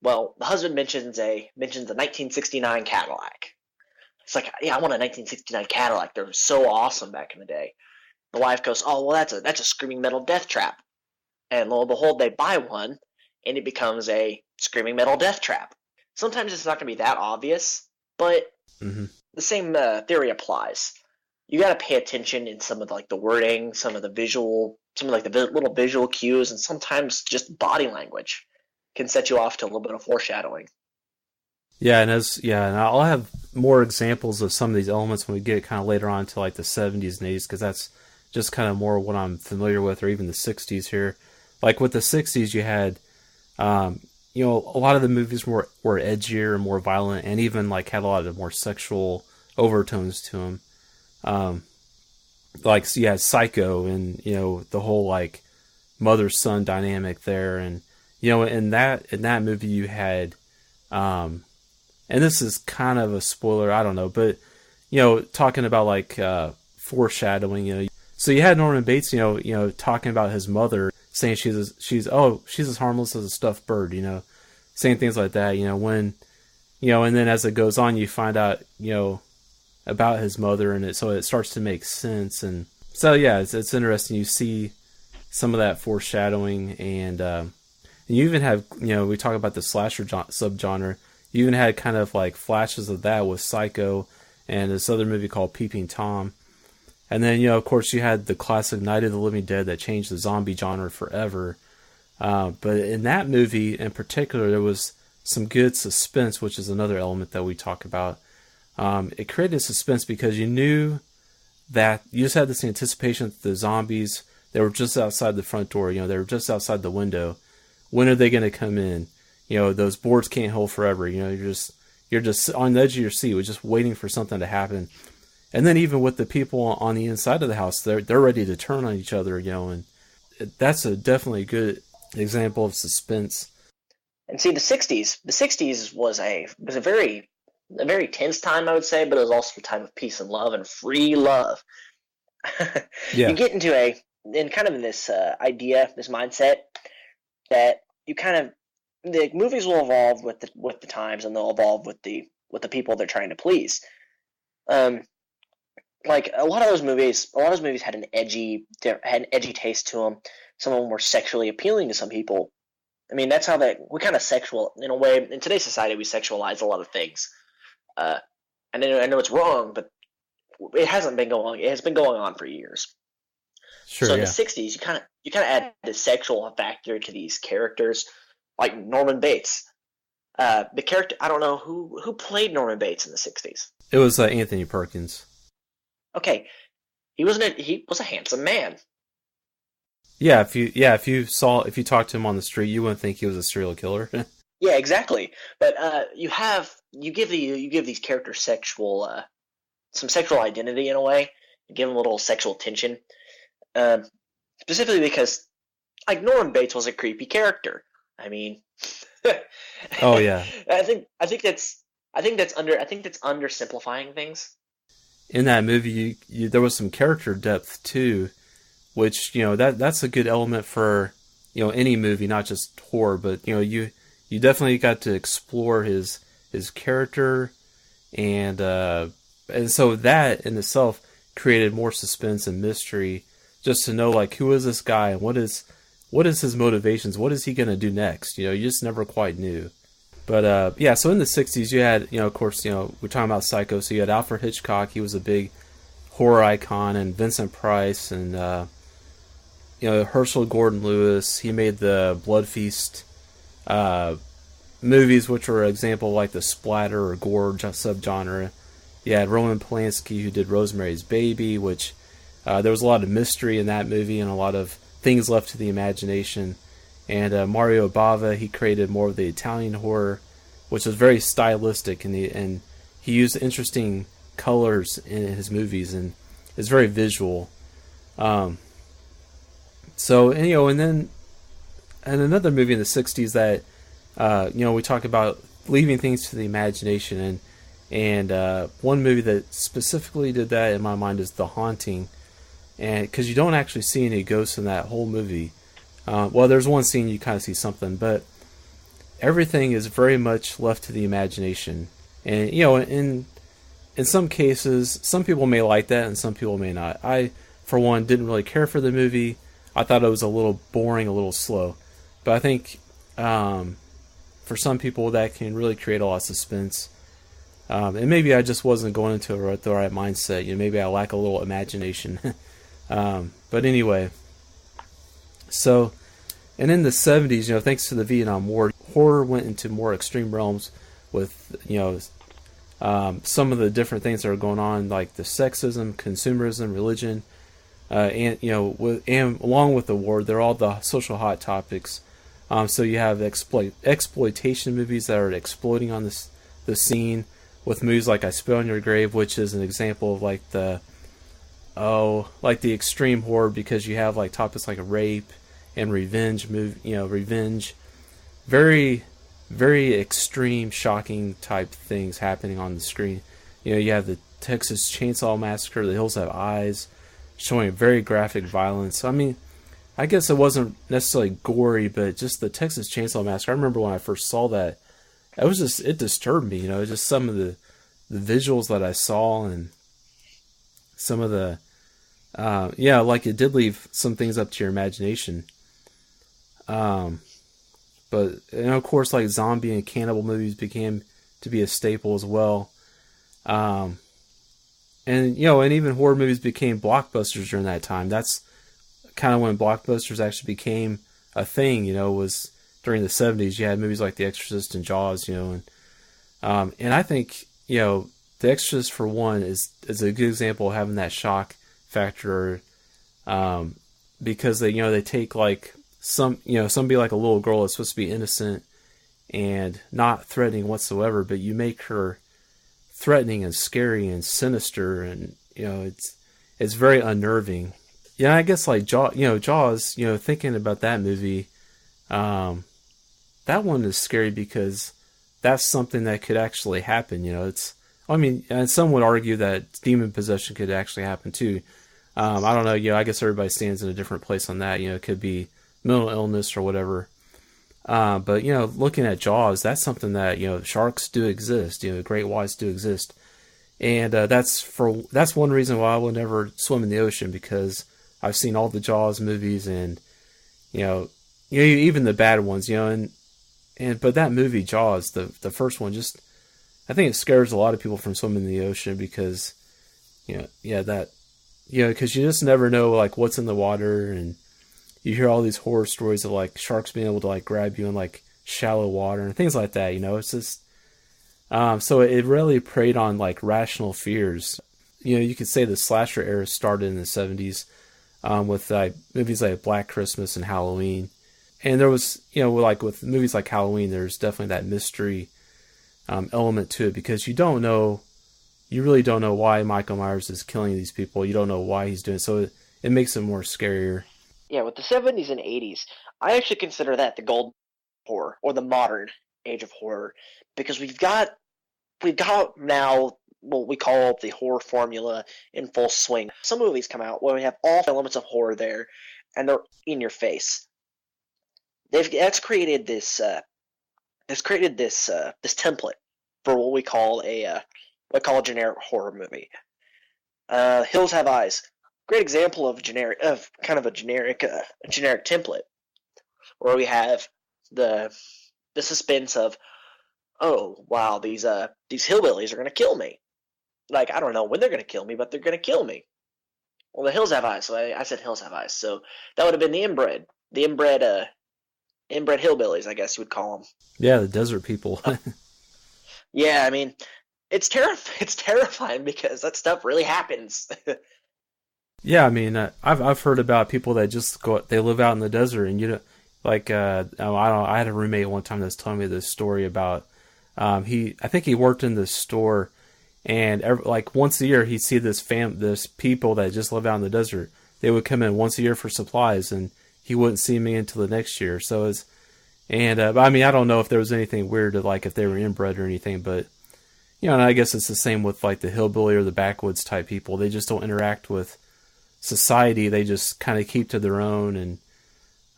Well, the husband mentions a 1969 Cadillac. It's like, yeah, I want a 1969 Cadillac. They were so awesome back in the day. The wife goes, oh, well, that's a screaming metal death trap. And lo and behold, they buy one, and it becomes a screaming metal death trap. Sometimes it's not going to be that obvious, but the same theory applies. You got to pay attention in some of the wording, some of the little visual cues, and sometimes just body language can set you off to a little bit of foreshadowing. Yeah, and I'll have more examples of some of these elements when we get kind of later on to like the 70s and 80s, because that's just kind of more what I'm familiar with, or even the 60s here. Like with the 60s, you had, a lot of the movies were edgier and more violent, and even like had a lot of more sexual overtones to them. Like, so you had Psycho, and the whole like mother-son dynamic there, and in that movie you had, and this is kind of a spoiler, I don't know, but talking about like foreshadowing, so you had Norman Bates, talking about his mother, saying she's as harmless as a stuffed bird, saying things like that, when, and then as it goes on, you find out, about his mother, and so it starts to make sense, and so yeah, it's interesting. You see some of that foreshadowing, and you even have, we talk about the slasher subgenre. You even had kind of like flashes of that with Psycho and this other movie called Peeping Tom. And then, of course, you had the classic Night of the Living Dead that changed the zombie genre forever. But in that movie in particular, there was some good suspense, which is another element that we talk about. It created suspense because you knew that you just had this anticipation that the zombies, they were just outside the front door, they were just outside the window. When are they going to come in? Those boards can't hold forever. You're just on the edge of your seat, with just waiting for something to happen. And then even with the people on the inside of the house, they're ready to turn on each other, and that's definitely a good example of suspense. And see, the '60s was a very tense time, I would say, but it was also a time of peace and love and free love. Yeah. You get into this idea, this mindset that the movies will evolve with the times, and they'll evolve with the people they're trying to please. Like a lot of those movies had an edgy taste to them. Some of them were sexually appealing to some people. I mean, that's how we kind of sexual in a way. In today's society, we sexualize a lot of things. I know it's wrong, but it hasn't been going. It has been going on for years. Sure. So in the '60s, you kind of add the sexual factor to these characters, like Norman Bates. The character, I don't know who played Norman Bates in the '60s. It was Anthony Perkins. Okay, he was a handsome man. Yeah, if you talked to him on the street, you wouldn't think he was a serial killer. Yeah, exactly. But you give these characters some sexual identity in a way. You give them a little sexual tension, specifically because like Norman Bates was a creepy character. I mean, oh yeah. I think that's undersimplifying things. In that movie, there was some character depth too, which that's a good element for any movie, not just horror. But you definitely got to explore his character, and so that in itself created more suspense and mystery, just to know like who is this guy and what is his motivations, what is he gonna do next? You just never quite knew. But yeah, so in the '60s you had, of course, we're talking about Psycho, so you had Alfred Hitchcock. He was a big horror icon, and Vincent Price, and Herschel Gordon Lewis. He made the Blood Feast movies, which were an example like the splatter or gore subgenre. You had Roman Polanski, who did Rosemary's Baby, which there was a lot of mystery in that movie and a lot of things left to the imagination. And Mario Bava, he created more of the Italian horror, which was very stylistic, and he used interesting colors in his movies, and it's very visual. So, and then another movie in the '60s that we talk about leaving things to the imagination, and one movie that specifically did that in my mind is The Haunting, and because you don't actually see any ghosts in that whole movie. Well, there's one scene you kind of see something, but everything is very much left to the imagination. And, you know, in some cases, some people may like that and some people may not. I, for one, didn't really care for the movie. I thought it was a little boring, a little slow. But I think for some people that can really create a lot of suspense. And maybe I just wasn't going into it with the right mindset. You know, maybe I lack a little imagination. But anyway, so, and in the 70s, you know, thanks to the Vietnam War, horror went into more extreme realms with, you know, some of the different things that are going on, like the sexism, consumerism, religion, and, you know, and along with the war, they're all the social hot topics. So you have exploitation movies that are exploding on the scene, with movies like I Spit on Your Grave, which is an example of like the extreme horror, because you have like topics like rape and revenge, revenge, very, very extreme, shocking type things happening on the screen. You know, you have the Texas Chainsaw Massacre, The Hills Have Eyes, showing very graphic violence. I mean, I guess it wasn't necessarily gory, but just the Texas Chainsaw Massacre. I remember when I first saw that, it disturbed me, you know, just some of the visuals that I saw, and some of the, like it did leave some things up to your imagination. But, and of course, like zombie and cannibal movies became to be a staple as well. And, you know, and even horror movies became blockbusters during that time. That's kind of when blockbusters actually became a thing, you know, was during the 70s. You had movies like The Exorcist and Jaws, you know, and I think, you know, The Exorcist, for one, is a good example of having that shock factor, because they take like somebody like a little girl that's supposed to be innocent and not threatening whatsoever, but you make her threatening and scary and sinister, and, you know, it's very unnerving. Yeah, I guess like Jaws, you know, thinking about that movie, that one is scary because that's something that could actually happen. You know, and some would argue that demon possession could actually happen too. I don't know. You know, I guess everybody stands in a different place on that. You know, it could be mental illness or whatever. But, you know, looking at Jaws, that's something that, you know, sharks do exist. You know, great whites do exist, and that's one reason why I will never swim in the ocean, because I've seen all the Jaws movies, and you know, even the bad ones, you know, but that movie Jaws, the first one, just, I think it scares a lot of people from swimming in the ocean, because, you know, because you just never know like what's in the water, and you hear all these horror stories of like sharks being able to like grab you in like shallow water and things like that. You know, it's just so it really preyed on like rational fears. You know, you could say the slasher era started in the 70s. With movies like Black Christmas and Halloween. And there was, you know, like with movies like Halloween, there's definitely that mystery element to it, because you really don't know why Michael Myers is killing these people. You don't know why he's doing it, so it makes it more scarier. Yeah, with the 70s and 80s, I actually consider that the golden horror, or the modern age of horror, because we've got now what we call the horror formula in full swing. Some movies come out where we have all elements of horror there, and they're in your face. That's created this template for what we call a generic horror movie. Hills Have Eyes, great example of a generic template, where we have the suspense of, oh wow, these hillbillies are gonna kill me. Like, I don't know when they're going to kill me, but they're going to kill me. Well, the Hills Have Eyes, so I said Hills Have Eyes. So that would have been the inbred hillbillies, I guess you would call them. Yeah, the desert people. Yeah, I mean, it's terrifying because that stuff really happens. Yeah, I mean, I've heard about people that just they live out in the desert, and you know, like I had a roommate one time that's telling me this story about I think he worked in this store. And like once a year, he'd see this people that just live out in the desert. They would come in once a year for supplies, and he wouldn't see me until the next year. So but I mean, I don't know if there was anything weird to like if they were inbred or anything, but you know, and I guess it's the same with like the hillbilly or the backwoods type people. They just don't interact with society. They just kind of keep to their own, and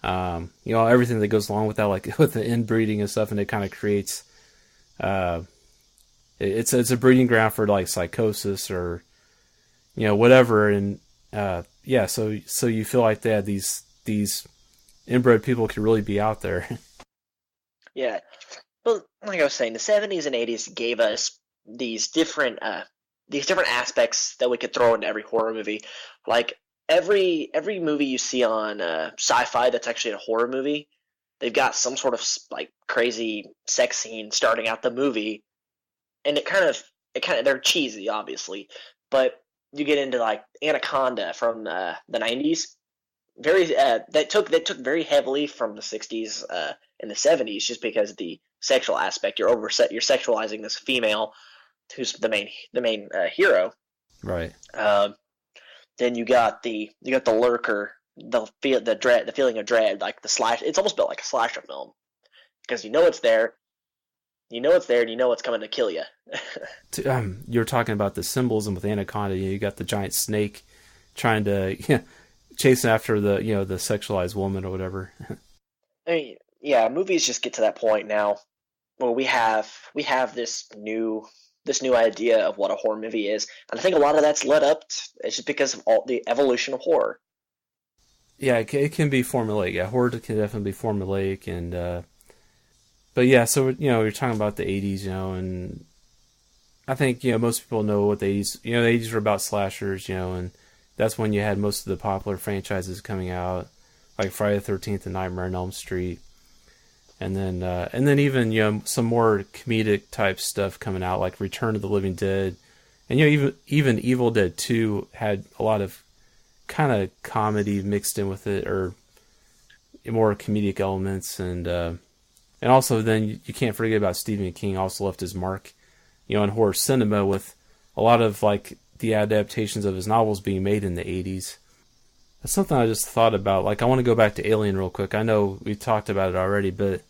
Everything that goes along with that, like with the inbreeding and stuff, and it kind of creates, it's a breeding ground for like psychosis or, whatever. And, so you feel like that these inbred people could really be out there. Yeah. Well, like I was saying, the 70s and 80s gave us these different aspects that we could throw into every horror movie. Like every movie you see on sci-fi that's actually a horror movie, they've got some sort of like crazy sex scene starting out the movie, and it kind of they're cheesy, obviously, but you get into like Anaconda from the 90s. Very that took very heavily from the 60s and the 70s, just because of the sexual aspect. You're sexualizing this female who's the main hero. Right. Then you got the lurker, the feeling of dread, like the slash. It's almost built like a slasher film, because it's there, and you know it's coming to kill you. You're talking about the symbolism with Anaconda. You got the giant snake trying to chasing after the the sexualized woman or whatever. I mean, yeah, movies just get to that point now where we have this new idea of what a horror movie is, and I think a lot of that's led up. It's just because of all the evolution of horror. Yeah, it can be formulaic. Yeah, horror can definitely be formulaic, and but yeah. So you're talking about the 80s, and I think most people know what the 80s. The 80s were about slashers, and that's when you had most of the popular franchises coming out, like Friday the 13th and Nightmare on Elm Street. And then even some more comedic type stuff coming out, like Return of the Living Dead, and even Evil Dead 2 had a lot of kind of comedy mixed in with it, or more comedic elements, and also then you can't forget about Stephen King also left his mark, in horror cinema with a lot of like the adaptations of his novels being made in the 80s. That's something I just thought about. Like I want to go back to Alien real quick. I know we talked about it already, but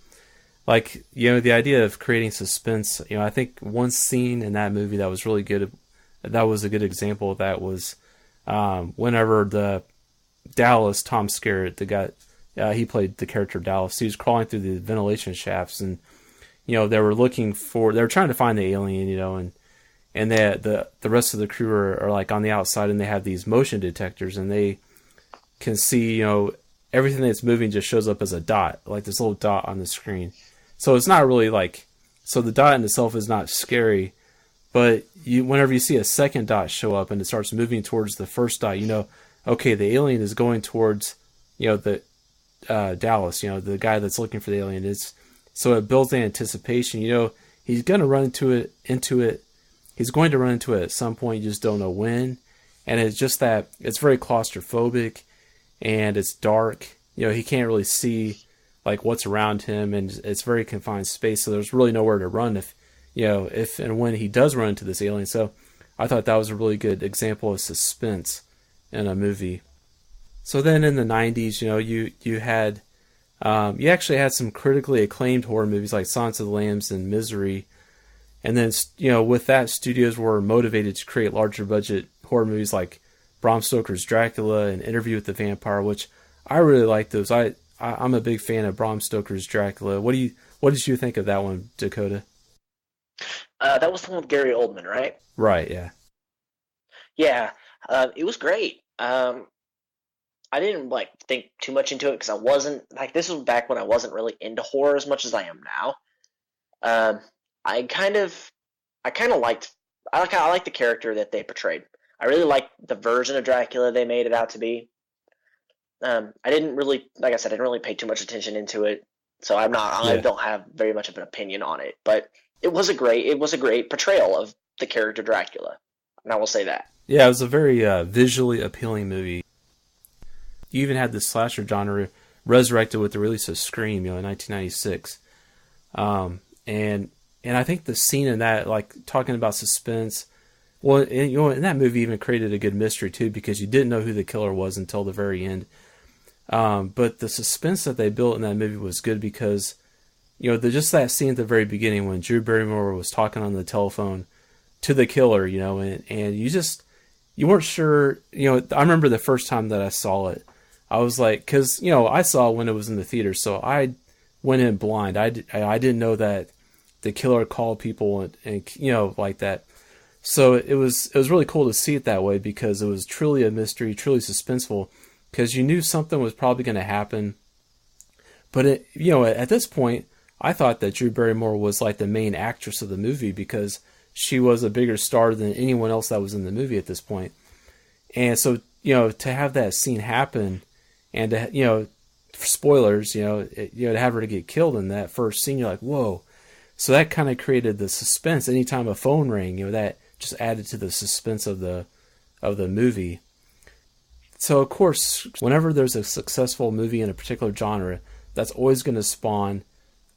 like, the idea of creating suspense, I think one scene in that movie that was really good, that was a good example of that was whenever the Dallas, Tom Skerritt, the guy, he played the character Dallas, he was crawling through the ventilation shafts, and, they were trying to find the alien, and the rest of the crew are like on the outside, and they have these motion detectors, and they can see, everything that's moving just shows up as a dot, like this little dot on the screen. So it's not really so the dot in itself is not scary, but whenever you see a second dot show up and it starts moving towards the first dot, okay, the alien is going towards, the Dallas, the guy that's looking for the alien. So it builds the anticipation. He's going to run into it. He's going to run into it at some point. You just don't know when. And it's just that it's very claustrophobic, and it's dark. He can't really see like what's around him, and it's very confined space, so there's really nowhere to run if and when he does run into this alien. So I thought that was a really good example of suspense in a movie. So then in the 90s, you had you actually had some critically acclaimed horror movies like Silence of the Lambs and Misery, and then with that, studios were motivated to create larger budget horror movies like Bram Stoker's Dracula and Interview with the Vampire, which I really like those. I'm a big fan of Bram Stoker's Dracula. What did you think of that one, Dakota? That was the one with Gary Oldman, right? Right, yeah. Yeah, it was great. I didn't think too much into it because I wasn't this was back when I wasn't really into horror as much as I am now. I like the character that they portrayed. I really liked the version of Dracula they made it out to be. I didn't really, like I said, I didn't really pay too much attention into it, so I don't have very much of an opinion on it. But it was a great portrayal of the character Dracula, and I will say that. Yeah, it was a very visually appealing movie. You even had the slasher genre resurrected with the release of Scream, in 1996, and I think the scene in that, like talking about suspense. Well, and that movie even created a good mystery too, because you didn't know who the killer was until the very end. But the suspense that they built in that movie was good because, just that scene at the very beginning when Drew Barrymore was talking on the telephone to the killer, and you weren't sure. I remember the first time that I saw it, I was like, because, you know, I saw it when it was in the theater, so I went in blind. I didn't know that the killer called people and you know, like that. So it was really cool to see it that way, because it was truly a mystery, truly suspenseful, because you knew something was probably going to happen. But it, you know, at this point, I thought that Drew Barrymore was like the main actress of the movie, because she was a bigger star than anyone else that was in the movie at this point. And so, you know, to have that scene happen, and to, you know, spoilers, you know, to have her to get killed in that first scene, you're like, whoa. So that kind of created the suspense. Anytime a phone rang, you know, that just added to the suspense of the movie. So of course, whenever there's a successful movie in a particular genre, that's always going to spawn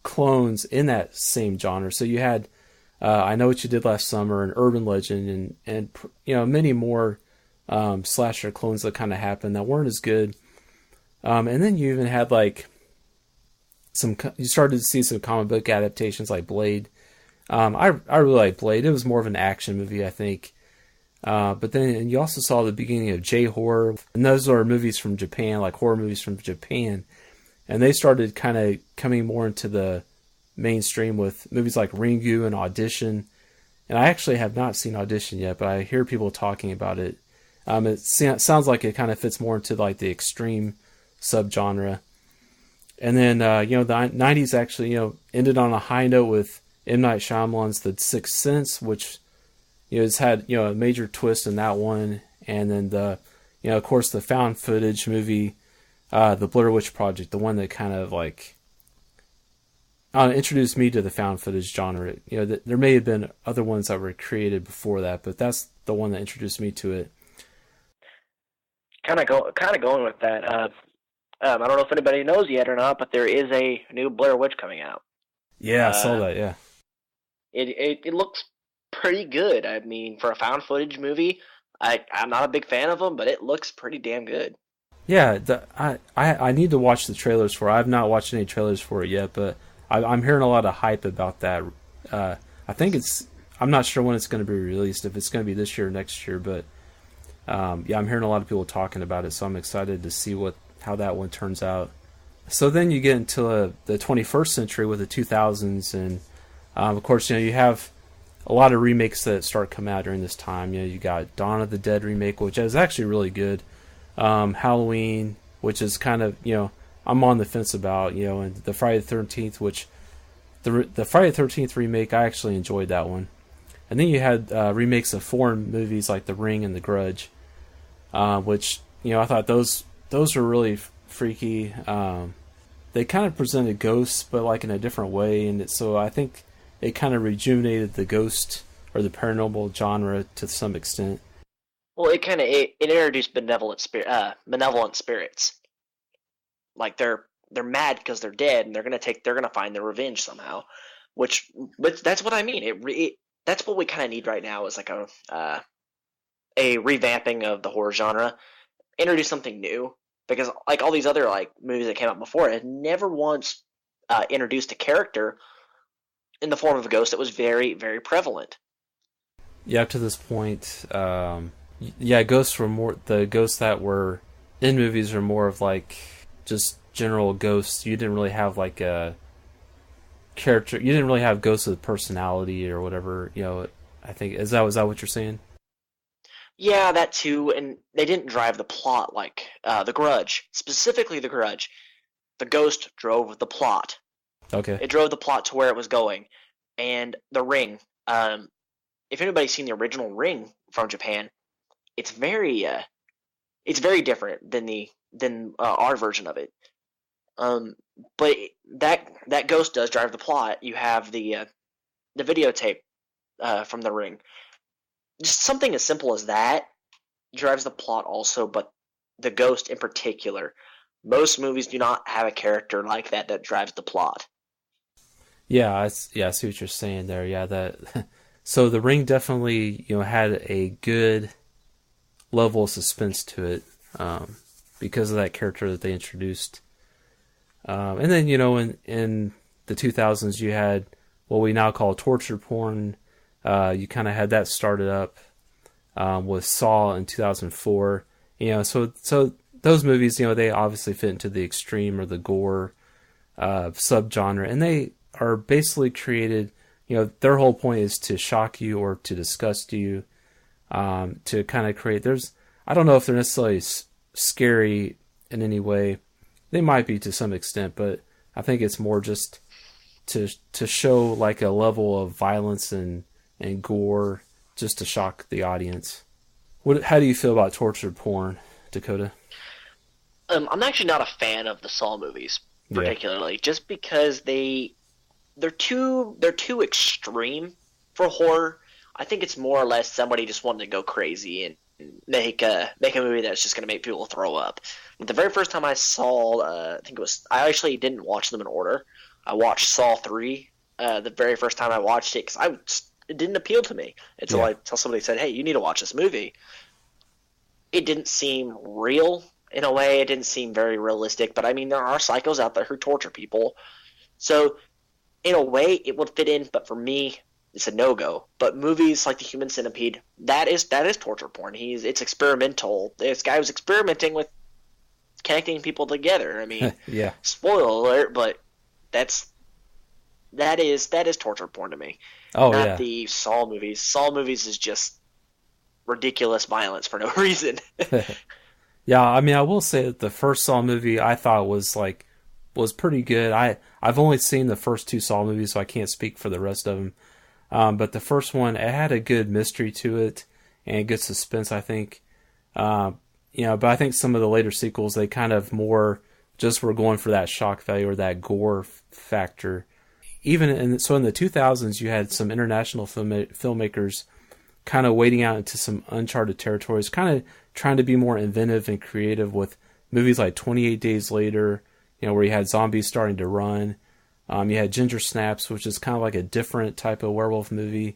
clones in that same genre. So you had I Know What You Did Last Summer, and Urban Legend, and you know, many more slasher clones that kind of happened that weren't as good. And then you even had like you started to see some comic book adaptations like Blade. I really like Blade. It was more of an action movie, I think. But then you also saw the beginning of J-horror, and those are movies from Japan, like horror movies from Japan. And they started kind of coming more into the mainstream with movies like Ringu and Audition. And I actually have not seen Audition yet, but I hear people talking about it. It sounds like it kind of fits more into like the extreme subgenre. And then, you know, the 90s actually, you know, ended on a high note with M. Night Shyamalan's The Sixth Sense, which, you know, it's had, you know, a major twist in that one. And then you know, of course, the found footage movie, the Blair Witch Project, the one that kind of like introduced me to the found footage genre. You know, there may have been other ones that were created before that, but that's the one that introduced me to it. Kind of going with that. I don't know if anybody knows yet or not, but there is a new Blair Witch coming out. Yeah, I saw that. Yeah, it looks pretty good. I mean, for a found footage movie, I'm not a big fan of them, but it looks pretty damn good. Yeah, I need to watch the trailers for it. I've not watched any trailers for it yet, but I'm hearing a lot of hype about that. I think I'm not sure when it's going to be released, if it's going to be this year or next year, but yeah, I'm hearing a lot of people talking about it, so I'm excited to see how that one turns out. So then you get into the 21st century with the 2000s, and of course, you know, you have a lot of remakes that start coming out during this time. You know, you got Dawn of the Dead remake, which is actually really good. Halloween, which is kind of, you know, I'm on the fence about, you know, and the Friday the 13th, which the Friday the 13th remake, I actually enjoyed that one. And then you had remakes of foreign movies like The Ring and The Grudge, which, you know, I thought those were really freaky. They kind of presented ghosts, but like in a different way, and so I think it kind of rejuvenated the ghost or the paranormal genre to some extent. Well, it introduced benevolent spirits. Like they're mad because they're dead, and they're gonna find their revenge somehow. But that's what I mean. That's what we kind of need right now, is like a revamping of the horror genre. Introduce something new, because like all these other like movies that came out before, it had never once introduced a character in the form of a ghost that was very, very prevalent. Yeah, up to this point, ghosts were more, the ghosts that were in movies are more of like just general ghosts. You didn't really have like a character. You didn't really have ghosts with personality or whatever. You know, I think was that what you're saying? Yeah, that too, and they didn't drive the plot like The Grudge. Specifically, The Grudge. The ghost drove the plot. Okay. It drove the plot to where it was going. And The Ring. If anybody's seen the original Ring from Japan, it's very different than our version of it. But that ghost does drive the plot. You have the videotape from The Ring. Just something as simple as that drives the plot also, but the ghost in particular. Most movies do not have a character like that drives the plot. Yeah, I see what you're saying there. Yeah, that. So The Ring definitely, you know, had a good level of suspense to it because of that character that they introduced. And then, you know, in the 2000s, you had what we now call torture porn. You kind of had that started up with Saw in 2004. You know, so those movies, they obviously fit into the extreme or the gore subgenre, and they are basically created. Their whole point is to shock you or to disgust you, to kind of create. I don't know if they're necessarily scary in any way. They might be to some extent, but I think it's more just to show like a level of violence and gore, just to shock the audience. How do you feel about tortured porn, Dakota? I'm actually not a fan of the Saw movies particularly, just because they're too extreme for horror. I think it's more or less somebody just wanted to go crazy and make a movie that's just going to make people throw up. The very first time I saw, I actually didn't watch them in order. I watched Saw 3 the very first time I watched it, because it didn't appeal to me until I tell somebody said, "Hey, you need to watch this movie." It didn't seem real in a way. It didn't seem very realistic. But I mean, there are psychos out there who torture people, so in a way it would fit in. But for me, it's a no-go. But movies like The Human Centipede, that is torture porn. It's experimental. This guy was experimenting with connecting people together. I mean, yeah. Spoiler alert, but that is torture porn to me. Oh, Not the Saw movies. Saw movies is just ridiculous violence for no reason. Yeah, I mean, I will say that the first Saw movie I thought was pretty good. I've only seen the first 2 Saw movies, so I can't speak for the rest of them. But the first one, it had a good mystery to it and good suspense, I think. But I think some of the later sequels, they kind of more just were going for that shock value or that gore factor. In the 2000s, you had some international filmmakers kind of wading out into some uncharted territories, kind of trying to be more inventive and creative with movies like 28 Days Later, where you had zombies starting to run. You had Ginger Snaps, which is kind of like a different type of werewolf movie.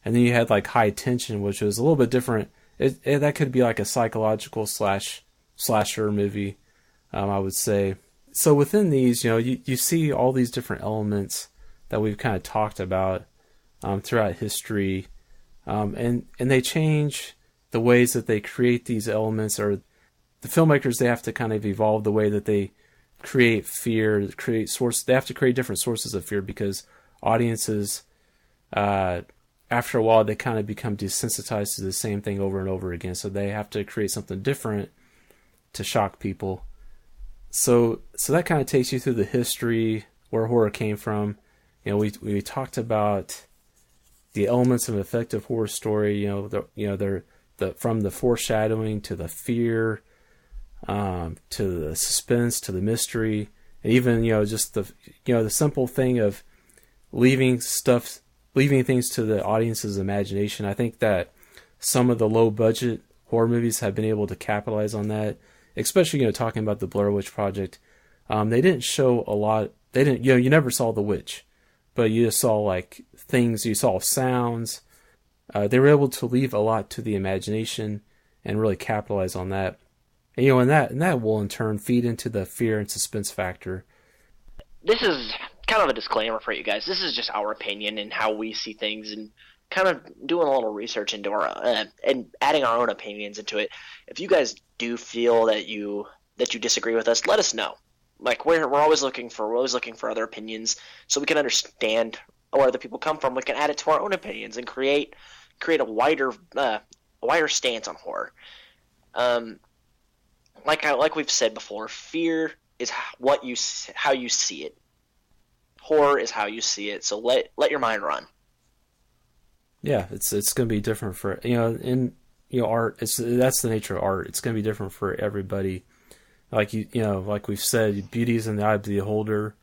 And then you had like High Tension, which was a little bit different. That could be like a psychological slasher movie, I would say. So within these, you see all these different elements that we've kind of talked about throughout history. And they change the ways that they create these elements, or the filmmakers, they have to kind of evolve the way that they create fear, they have to create different sources of fear, because audiences, after a while, they kind of become desensitized to the same thing over and over again. So they have to create something different to shock people. So that kind of takes you through the history where horror came from. We talked about the elements of an effective horror story. They're from the foreshadowing to the fear, to the suspense, to the mystery, and even just the simple thing of leaving things to the audience's imagination. I think that some of the low budget horror movies have been able to capitalize on that, especially talking about the Blair Witch Project. They didn't show a lot. They didn't. You never saw the witch, but you just saw like things. You saw sounds. They were able to leave a lot to the imagination and really capitalize on that. And that will in turn feed into the fear and suspense factor. This is kind of a disclaimer for you guys. This is just our opinion and how we see things, and kind of doing a little research into our and adding our own opinions into it. If you guys do feel that you disagree with us, let us know. Like we're always looking for other opinions, so we can understand where other people come from. We can add it to our own opinions and create a wider stance on horror. Like we've said before, fear is how you see it. Horror is how you see it. So let your mind run. Yeah, it's going to be different for art. That's the nature of art. It's going to be different for everybody. Like like we've said, beauty is in the eye of the beholder.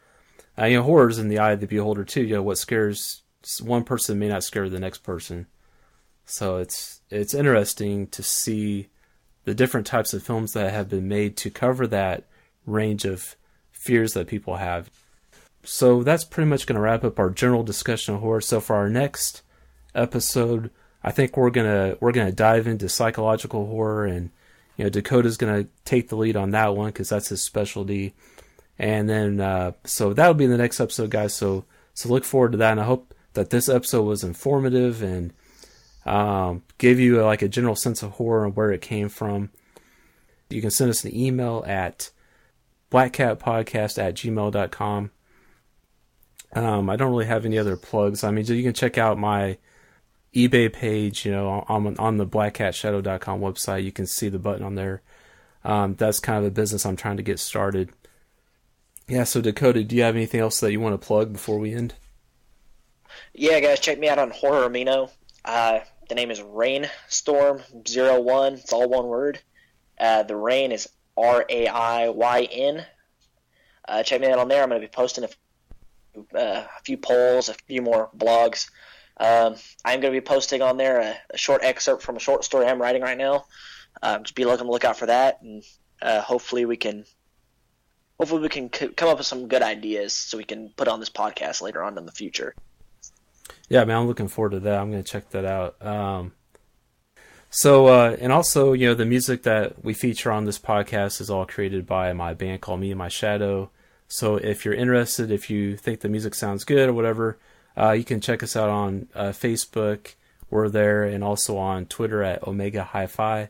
Horror is in the eye of the beholder too. What scares one person may not scare the next person. So it's interesting to see the different types of films that have been made to cover that range of fears that people have. So that's pretty much going to wrap up our general discussion of horror. So for our next episode, I think we're gonna dive into psychological horror, and Dakota's gonna take the lead on that one because that's his specialty. And then so that'll be in the next episode, guys. So look forward to that, and I hope that this episode was informative and gave you a general sense of horror and where it came from. You can send us an email at blackcatpodcast@gmail.com. I don't really have any other plugs. I mean, you can check out my eBay page, on the blackcatshadow.com website. You can see the button on there. That's kind of a business I'm trying to get started. Yeah, so Dakota, do you have anything else that you want to plug before we end? Yeah, guys, check me out on Horror Amino. The name is Rainstorm01. It's all one word. The Rain is RAIYN. Check me out on there. I'm going to be posting a few polls, a few more blogs. I'm going to be posting on there a short excerpt from a short story I'm writing right now. Just be looking to look out for that, and hopefully we can come up with some good ideas so we can put on this podcast later on in the future. Yeah, man, I'm looking forward to that. I'm going to check that out. And also, the music that we feature on this podcast is all created by my band called Me and My Shadow. So if you're interested, if you think the music sounds good or whatever, you can check us out on Facebook. We're there, and also on Twitter at Omega Hi-Fi.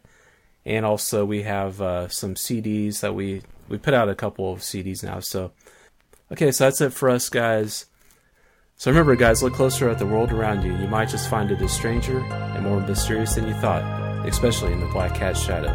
And also we have some CDs that we put out a couple of CDs now. So, okay, so that's it for us, guys. So remember, guys, look closer at the world around you. You might just find it as stranger and more mysterious than you thought, especially in the Black Cat's shadow.